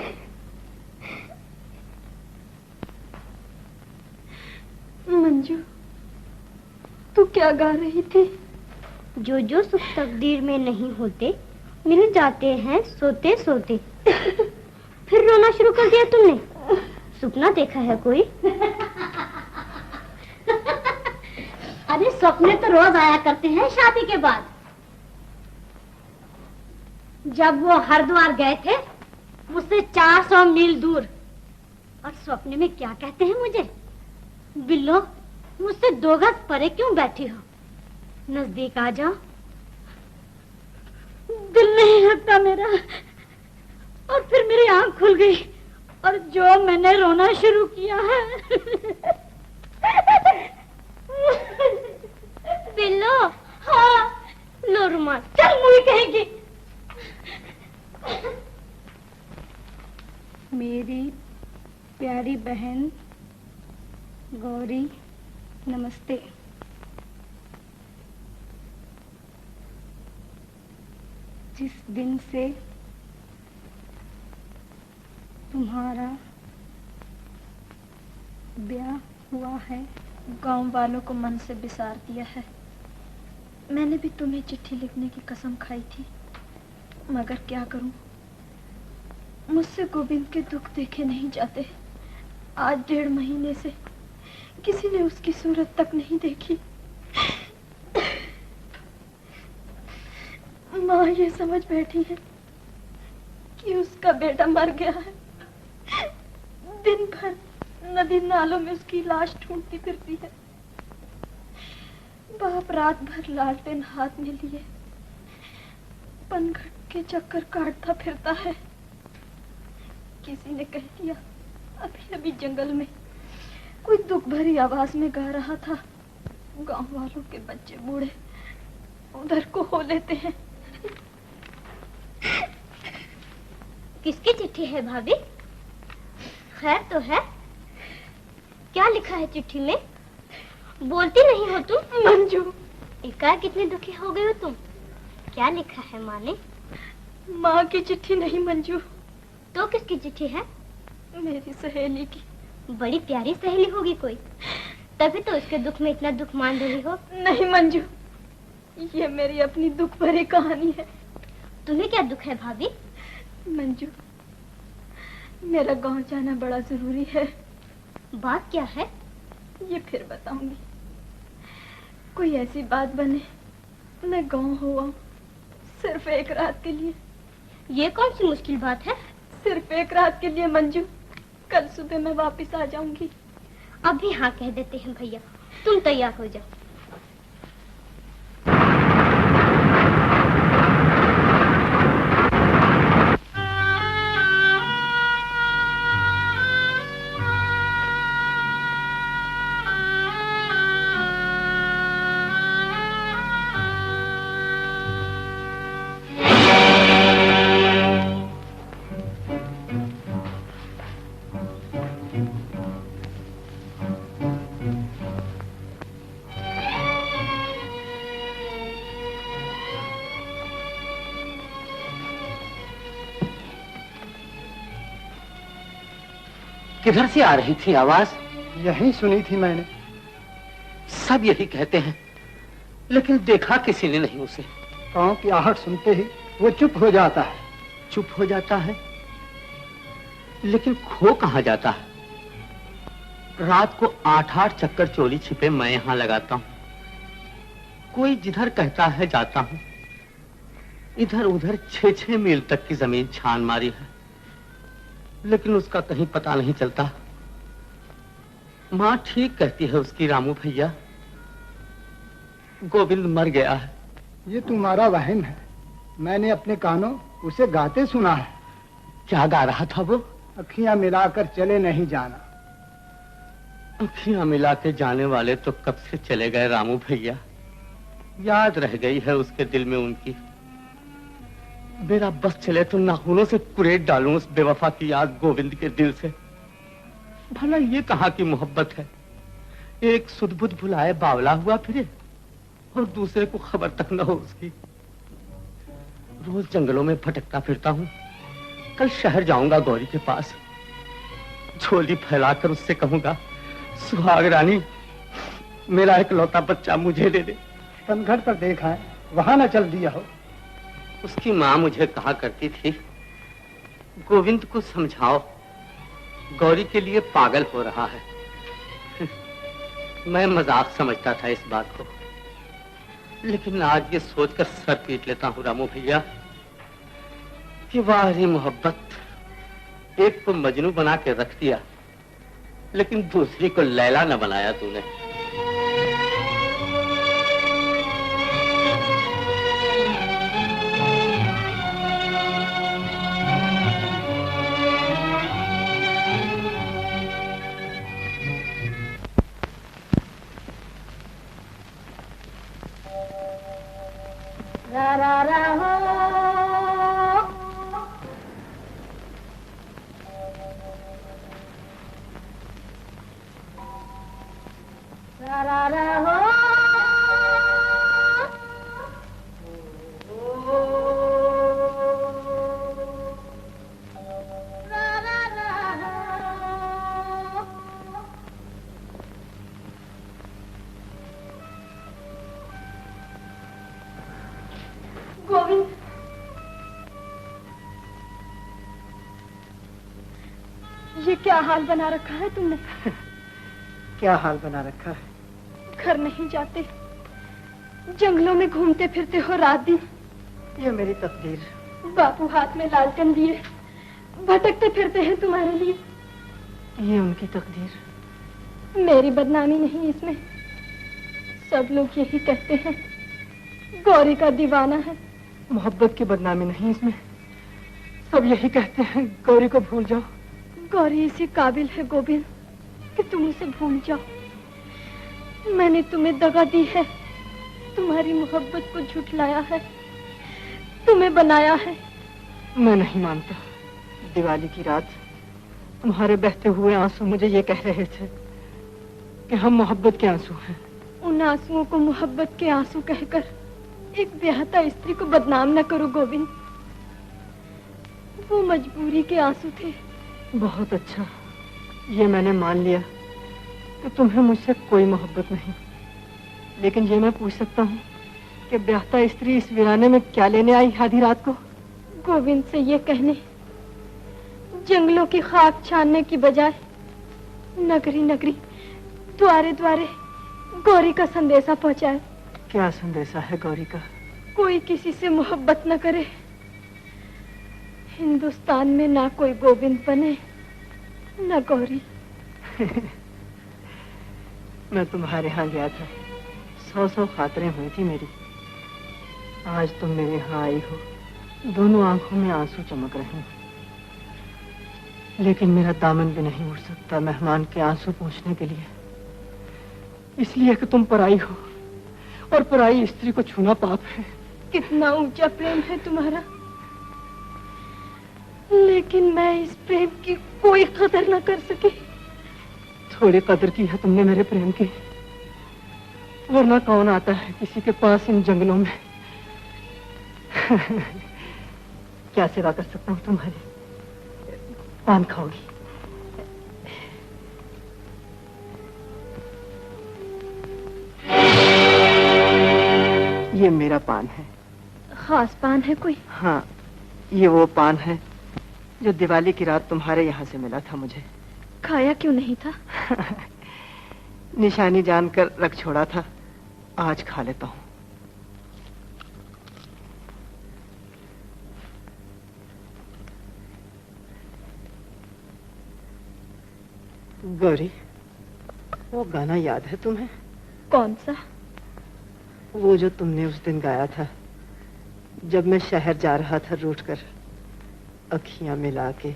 Speaker 10: मंजू, तू क्या गा रही थी?
Speaker 7: जो जो सुख तकदीर में नहीं होते, मिल जाते हैं सोते सोते। फिर रोना शुरू कर दिया तुमने? सपना देखा है कोई? अरे सपने तो रोज आया करते हैं शादी के बाद। जब वो हरिद्वार गए थे मुझसे 400 मील दूर, और सपने में क्या कहते हैं मुझे, बिल्लो मुझसे 2 गज परे क्यों बैठी हो, नजदीक आ जाओ। दिल नहीं लगता मेरा, और फिर मेरी आंख खुल गई और जो मैंने रोना शुरू किया है। बिल्लो, हाँ, लो रुमाल, चल मुझे कहेगी। मेरी प्यारी बहन गौरी, नमस्ते। जिस दिन से तुम्हारा ब्याह हुआ है,
Speaker 10: गांव वालों को मन से बिसार दिया है। मैंने भी तुम्हें चिट्ठी लिखने की कसम खाई थी, मगर क्या करूं, मुझसे गोविंद के दुख देखे नहीं जाते। आज 1.5 महीने से किसी ने उसकी सूरत तक नहीं देखी। माँ ये समझ बैठी है कि उसका बेटा मर गया है। दिन भर नदी नालों में उसकी लाश ढूंढती फिरती है। बाप रात भर लालटेन हाथ में लिए पनघट के चक्कर काटता फिरता है। किसी ने कह दिया अभी अभी जंगल में कोई दुख भरी आवाज में गा रहा था। गांव वालों के बच्चे बूढ़े उधर को हो लेते हैं।
Speaker 7: किसकी चिट्ठी है भाभी? खैर तो है? क्या लिखा है चिट्ठी में? बोलती नहीं हो तुम।
Speaker 10: मंजू,
Speaker 7: एकाएक कितनी दुखी हो गई हो तुम? क्या लिखा है माँ ने?
Speaker 10: माँ की चिट्ठी नहीं मंजू।
Speaker 7: तो किसकी चिट्ठी है?
Speaker 10: मेरी सहेली की।
Speaker 7: बड़ी प्यारी सहेली होगी कोई, तभी तो उसके दुख में इतना दुख मान रही हो।
Speaker 10: नहीं मंजू, ये मेरी अपनी दुख भरी कहानी है।
Speaker 7: तुम्हें क्या दुख है भाभी?
Speaker 10: मंजू, मेरा गांव जाना बड़ा जरूरी है।
Speaker 7: बात क्या है?
Speaker 10: ये फिर बताऊंगी। कोई ऐसी बात बने मैं गांव हुआ सिर्फ 1 रात के लिए।
Speaker 7: ये कौन सी मुश्किल बात है?
Speaker 10: सिर्फ 1 रात के लिए मंजू। कल सुबह मैं वापस आ जाऊंगी।
Speaker 7: अभी हाँ कह देते हैं भैया, तुम तैयार हो जाओ।
Speaker 2: किधर से आ रही थी आवाज?
Speaker 8: यही सुनी थी मैंने।
Speaker 2: सब यही कहते हैं, लेकिन देखा किसी ने नहीं उसे।
Speaker 8: पाँव की आहट सुनते ही वो चुप हो जाता है।
Speaker 2: चुप हो जाता है, लेकिन खो कहाँ जाता है? रात को 8-8 चक्कर चोरी छिपे मैं यहाँ लगाता हूँ। कोई जिधर कहता है जाता हूँ। इधर उधर 6-6 मील तक की जमीन छान मारी है, लेकिन उसका कहीं पता नहीं चलता। माँ ठीक कहती है उसकी, रामू भैया, गोविंद मर गया है।
Speaker 11: ये तुम्हारा वहम है। मैंने अपने कानों उसे गाते सुना है।
Speaker 2: क्या गा रहा था वो?
Speaker 11: अखियां मिलाकर चले नहीं जाना।
Speaker 2: अखियां मिला के जाने वाले तो कब से चले गए रामू भैया। याद रह गई है उसके दिल में उनकी। मेरा बस चले तो नाखूनों से कुरेद डालूं उस बेवफा की याद गोविंद के दिल से। भला ये कहाँ की मोहब्बत है? एक सुध-बुध भुलाए बावला हुआ फिरे और दूसरे को खबर तक न हो उसकी। रोज जंगलों में भटकता फिरता हूँ। कल शहर जाऊंगा गौरी के पास, झोली फैलाकर उससे कहूंगा, सुहाग रानी, मेरा इकलौता बच्चा मुझे दे दे।
Speaker 11: तमघट पर देखा है, वहां न चल दिया हो।
Speaker 2: उसकी माँ मुझे कहा करती थी, गोविंद को समझाओ, गौरी के लिए पागल हो रहा है। मैं मजाक समझता था इस बात को, लेकिन आज ये सोचकर सर पीट लेता हूँ रामू भैया कि वाह रे मोहब्बत, एक को मजनू बना के रख दिया, लेकिन दूसरी को लैला न बनाया तूने।
Speaker 1: रा रा रा हो, रा रा रा हो, रा रा रा हो। गोविंद, ये क्या हाल बना रखा है तुमने?
Speaker 11: क्या हाल बना रखा है?
Speaker 1: घर नहीं जाते, जंगलों में घूमते फिरते हो रात दिन।
Speaker 11: ये मेरी तकदीर।
Speaker 1: बापू हाथ में लालटेन लिए भटकते फिरते हैं तुम्हारे लिए।
Speaker 11: ये उनकी तकदीर।
Speaker 1: मेरी बदनामी नहीं इसमें। सब लोग यही कहते हैं, गौरी का दीवाना है।
Speaker 11: मोहब्बत की बदनामी नहीं इसमें। सब यही कहते हैं, गौरी को भूल जाओ।
Speaker 1: गौरी इसी काबिल है गोविंद कि तुम उसे भूल जाओ। मैंने तुम्हें दगा दी है, तुम्हारी मोहब्बत को झुठलाया है, तुम्हें बनाया है।
Speaker 11: मैं नहीं मानता। दिवाली की रात तुम्हारे बहते हुए आंसू मुझे ये कह रहे थे कि हम मोहब्बत के आंसू हैं।
Speaker 1: उन आंसुओं को मोहब्बत के आंसू कहकर एक ब्याहता स्त्री को बदनाम न करो गोविंद। वो मजबूरी के आंसू थे।
Speaker 11: बहुत अच्छा, ये मैंने मान लिया कि तुम्हें मुझसे कोई मोहब्बत नहीं। लेकिन ये मैं पूछ सकता हूँ कि ब्याहता स्त्री इस वीराने में क्या लेने आई आधी रात को?
Speaker 1: गोविंद से ये कहने, जंगलों की खाक छानने की बजाय नगरी नगरी द्वारे द्वारे गौरी का संदेशा पहुंचाए।
Speaker 11: क्या संदेशा है गौरी का?
Speaker 1: कोई किसी से मोहब्बत न करे, हिंदुस्तान में ना कोई गोविंद बने न गौरी।
Speaker 11: मैं तुम्हारे यहाँ गया था, 100 खातरें हुई थी मेरी। आज तुम मेरे यहाँ आई हो, दोनों आंखों में आंसू चमक रहे हैं। लेकिन मेरा दामन भी नहीं उठ सकता मेहमान के आंसू पोंछने के लिए, इसलिए कि तुम पराई हो और पराई स्त्री को छूना पाप है।
Speaker 1: कितना ऊंचा प्रेम है तुम्हारा, लेकिन मैं इस प्रेम की कोई कदर न कर सकी।
Speaker 11: थोड़ी कदर की है तुमने मेरे प्रेम की, वरना कौन आता है किसी के पास इन जंगलों में। क्या सेवा कर सकता हूँ तुम्हारी? पान खाओगी? ये मेरा पान है।
Speaker 1: खास पान है कोई?
Speaker 11: हाँ, ये वो पान है जो दिवाली की रात तुम्हारे यहाँ से मिला था मुझे।
Speaker 10: खाया क्यों नहीं था?
Speaker 5: निशानी जानकर रख छोड़ा था, आज खा लेता हूँ। गौरी, वो गाना याद है तुम्हें?
Speaker 10: कौन सा?
Speaker 5: वो जो तुमने उस दिन गाया था, जब मैं शहर जा रहा था रूठ कर, अखियां मिला के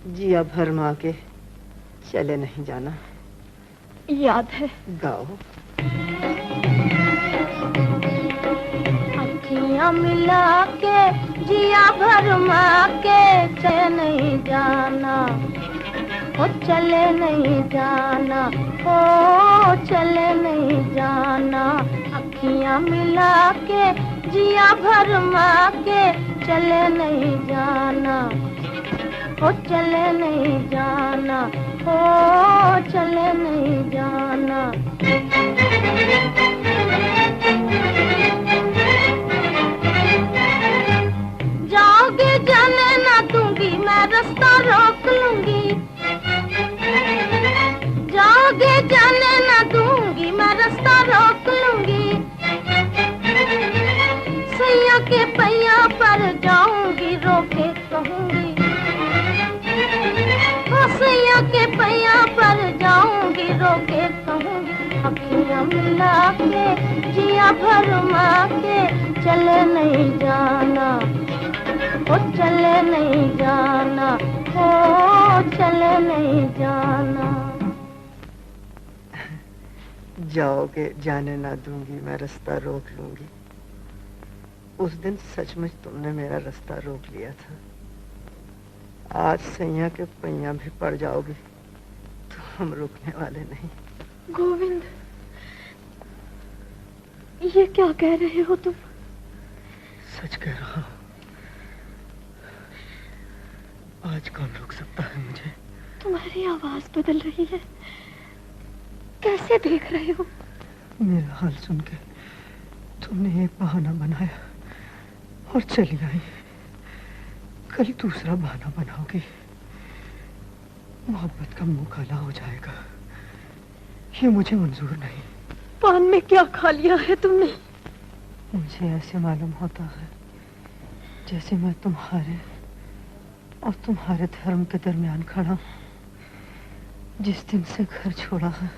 Speaker 5: जिया भरमा के चले नहीं जाना।
Speaker 10: याद है।
Speaker 5: गाओ।
Speaker 6: अखियां मिला के जिया भरमा के चले नहीं जाना, ओ चले नहीं जाना, ओ चले नहीं जाना। अखियां मिला के जिया भरमा के चले नहीं जाना, ओ चले नहीं जाना, ओ चले नहीं जाना। जाओगे जाने ना दूंगी, मैं रास्ता रोक लूंगी। जाओगे जाने ना दूंगी, मैं रास्ता रोक लूंगी। सैया के पैया पर जाऊंगी, रोके कहूंगी। सैया के पैया पर जाऊंगी, रोके कहूंगी। अखियां मिला के जिया भरमा के चले नहीं जाना, ओ चले नहीं जाना, ओ चले नहीं जाना।
Speaker 5: जाओगे जाने ना दूंगी, मैं रास्ता रोक लूंगी। उस दिन सचमुच तुमने मेरा रास्ता रोक लिया था। आज सैया के पैया भी पड़ जाओगे तो हम रुकने वाले नहीं।
Speaker 10: गोविंद, ये क्या कह रहे हो तुम?
Speaker 5: सच कह रहा हूँ। आज कौन रोक सकता है मुझे?
Speaker 10: तुम्हारी आवाज बदल रही है। कैसे देख रहे हो?
Speaker 5: मेरा हाल सुन के तुमने एक बहाना बनाया और चली आई। कल दूसरा बहाना बनाओगी, मोहब्बत का मुंह काला हो जाएगा। ये मुझे मंजूर नहीं।
Speaker 10: पान में क्या खा लिया है तुमने?
Speaker 5: मुझे ऐसे मालूम होता है जैसे मैं तुम्हारे और तुम्हारे धर्म के दरमियान खड़ा हूँ। जिस दिन से घर छोड़ा है,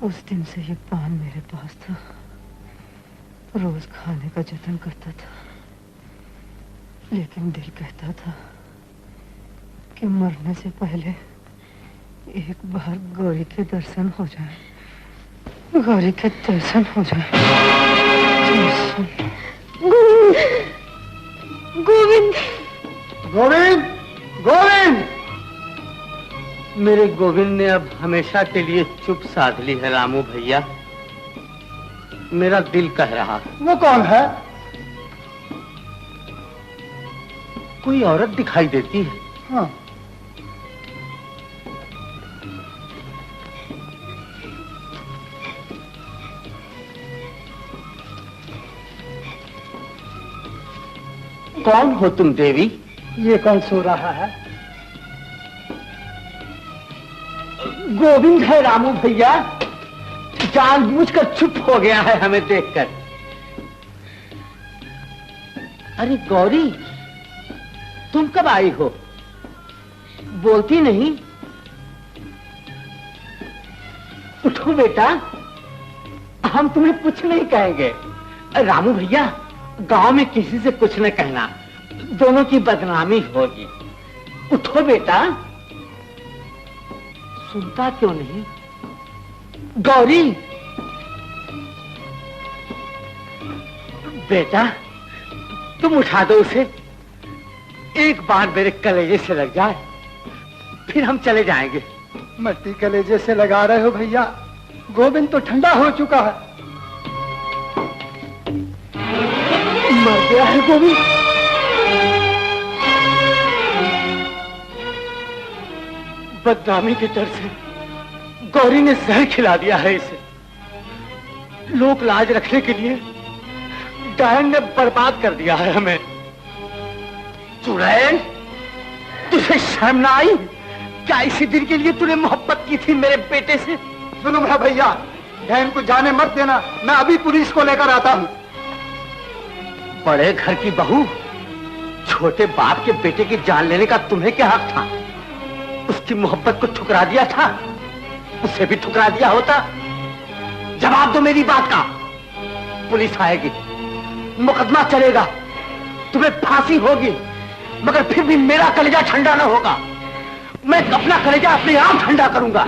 Speaker 5: उस दिन से ये पान मेरे पास था। रोज खाने का जतन करता था, लेकिन दिल कहता था कि मरने से पहले एक बार गौरी के दर्शन हो जाए, गौरी के दर्शन हो जाए।
Speaker 10: गोविंद,
Speaker 2: गोविंद, गोविंद! मेरे गोविंद ने अब हमेशा के लिए चुप साध ली है रामू भैया। मेरा दिल कह रहा है।
Speaker 8: वो कौन है?
Speaker 2: कोई औरत दिखाई देती है।
Speaker 8: हाँ।
Speaker 2: कौन हो तुम देवी?
Speaker 8: ये कौन सो रहा है?
Speaker 2: गोविंद है रामू भैया। जानबूझकर चुप हो गया है हमें देखकर। अरे गौरी, तुम कब आई हो? बोलती नहीं। उठो बेटा, हम तुम्हें कुछ नहीं कहेंगे। रामू भैया, गांव में किसी से कुछ न कहना, दोनों की बदनामी होगी। उठो बेटा। सुनता क्यों नहीं? गौरी, बेटा तुम उठा दो उसे। एक बार मेरे कलेजे से लग जाए, फिर हम चले जाएंगे।
Speaker 8: मट्टी कलेजे से लगा रहे हो भैया? गोविंद तो ठंडा हो चुका है।
Speaker 2: मर गया है गोविंद। बदनामी के डर से गौरी ने जहर खिला दिया है इसे। लोक लाज रखने के लिए डायन ने बर्बाद कर दिया है हमें। चुड़ैल, तुझे शर्म ना आई? क्या इसी दिन के लिए तूने मोहब्बत की थी मेरे बेटे से?
Speaker 12: सुनो मेरा भैया, बहन को जाने मत देना, मैं अभी पुलिस को लेकर आता हूँ।
Speaker 2: बड़े घर की बहू, छोटे बाप के बेटे की जान लेने का तुम्हें क्या हक था? उसकी मोहब्बत को ठुकरा दिया था, उसे भी ठुकरा दिया होता। जवाब दो मेरी बात का। पुलिस आएगी, मुकदमा चलेगा, तुम्हें फांसी होगी, मगर फिर भी मेरा कलेजा ठंडा न होगा। मैं अपना कलेजा अपने आप ठंडा करूंगा।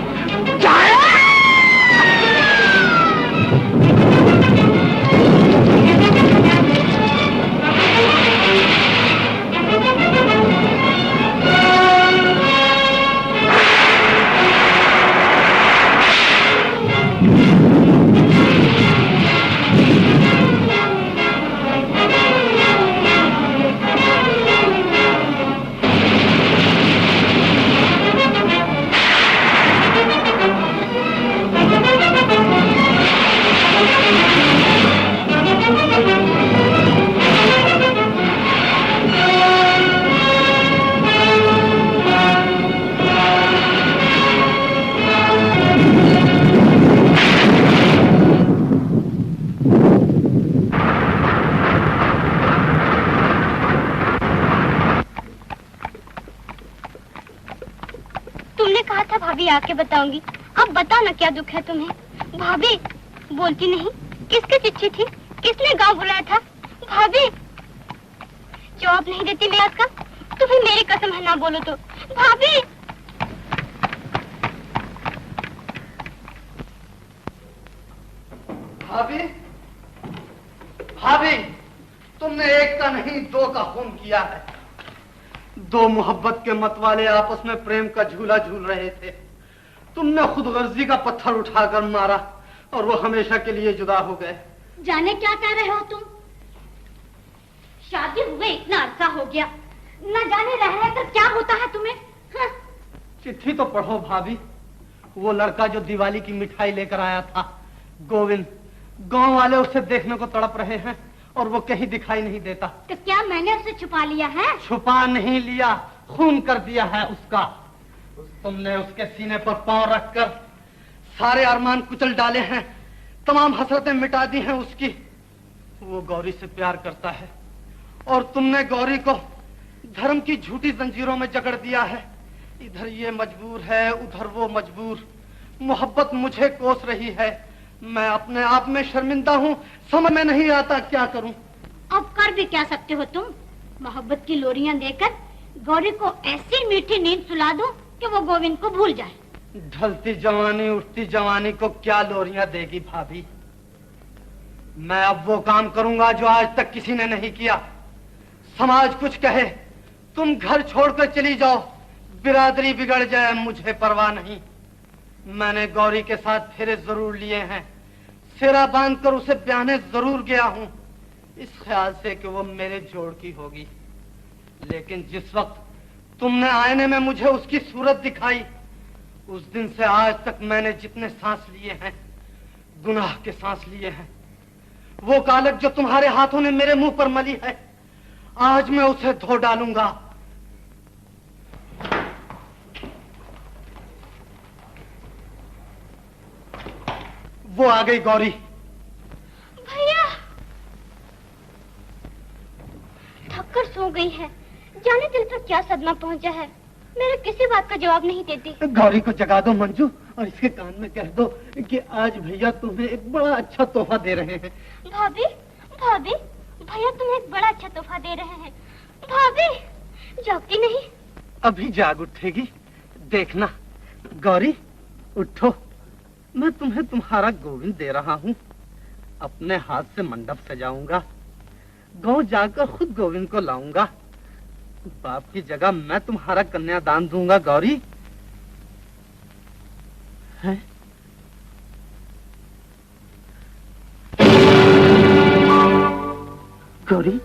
Speaker 7: आके बताऊंगी। अब बता ना, क्या दुख है तुम्हें? भाभी बोलती नहीं, किसकी चिट्ठी थी, किसने गांव बुलाया था? भाभी जवाब नहीं देती मैं आज का, तुम्हें मेरी कसम है ना बोलो तो। भाभी
Speaker 8: भाभी भाभी, तुमने एक का नहीं दो का खून किया है। दो मोहब्बत के मतवाले आपस में प्रेम का झूला झूल रहे थे। तुमने खुदगर्जी का पत्थर उठाकर मारा और वो हमेशा के लिए जुदा हो गए।
Speaker 7: जाने क्या कह रहे हो तुम? शादी हुए इतना अरसा हो गया, न जाने रह कर क्या होता है तुम्हें? हाँ।
Speaker 8: चिट्ठी तो पढ़ो भाभी। वो लड़का जो दिवाली की मिठाई लेकर आया था, गोविंद, गांव वाले उसे देखने को तड़प रहे हैं और वो कहीं दिखाई नहीं देता।
Speaker 7: तो क्या मैंने उसे छुपा लिया है?
Speaker 8: छुपा नहीं लिया, खून कर दिया है उसका। तुमने उसके सीने पर पांव रखकर सारे अरमान कुचल डाले हैं, तमाम हसरतें मिटा दी हैं उसकी। वो गौरी से प्यार करता है और तुमने गौरी को धर्म की झूठी जंजीरों में जकड़ दिया है। इधर ये मजबूर है, उधर वो मजबूर। मोहब्बत मुझे कोस रही है, मैं अपने आप में शर्मिंदा हूँ, समझ में नहीं आता क्या करूँ।
Speaker 7: अब कर भी क्या सकते हो तुम? मोहब्बत की लोरियां देकर गौरी को ऐसी मीठी नींद सुला दो कि वो गोविंद को भूल जाए।
Speaker 8: ढलती जवानी उठती जवानी को क्या लोरियां देगी भाभी। मैं अब वो काम करूंगा जो आज तक किसी ने नहीं किया। समाज कुछ कहे, तुम घर छोड़कर चली जाओ, बिरादरी बिगड़ जाए, मुझे परवाह नहीं। मैंने गौरी के साथ फेरे जरूर लिए हैं, सेरा बांधकर उसे ब्याहने जरूर गया हूं, इस ख्याल से कि वो मेरे जोड़ की होगी। लेकिन जिस वक्त तुमने आईने में मुझे उसकी सूरत दिखाई, उस दिन से आज तक मैंने जितने सांस लिए हैं, गुनाह के सांस लिए हैं। वो कालक जो तुम्हारे हाथों ने मेरे मुंह पर मली है, आज मैं उसे धो डालूंगा। वो आ गई गौरी।
Speaker 7: भैया थककर सो गई है, जाने दिल पर क्या सदमा पहुंचा है, मेरे किसी बात का जवाब नहीं देती।
Speaker 8: गौरी को जगा दो मंजू और इसके कान में कह दो कि आज भैया तुम्हें एक बड़ा अच्छा तोहफा दे रहे हैं।
Speaker 7: भाभी भाभी, भैया तुम्हें एक बड़ा अच्छा तोहफा दे रहे हैं। भाभी जागती नहीं?
Speaker 8: अभी जाग उठेगी, देखना। गौरी उठो, मैं तुम्हें तुम्हारा गोविंद दे रहा हूँ। अपने हाथ से मंडप सजाऊंगा, गांव जाकर खुद गोविंद को लाऊंगा। बाप की जगह मैं तुम्हारा कन्यादान दूंगा। गौरी है? गौरी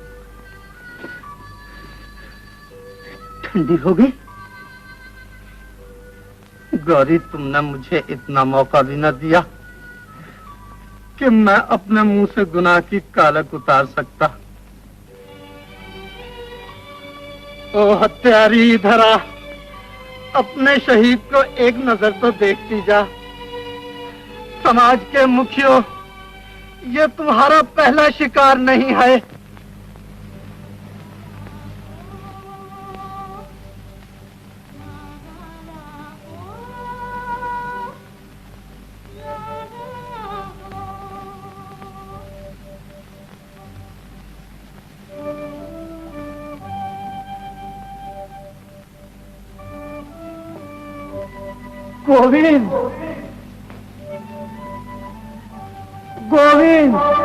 Speaker 8: ठंडी हो गई। गौरी तुमने मुझे इतना मौका भी न दिया कि मैं अपने मुंह से गुनाह की कालक उतार सकता। ओ हत्यारी धरा,
Speaker 12: अपने शहीद को एक नजर तो देखती जा। समाज के मुखियों, ये तुम्हारा पहला शिकार नहीं है। गोविंद, गोविंद।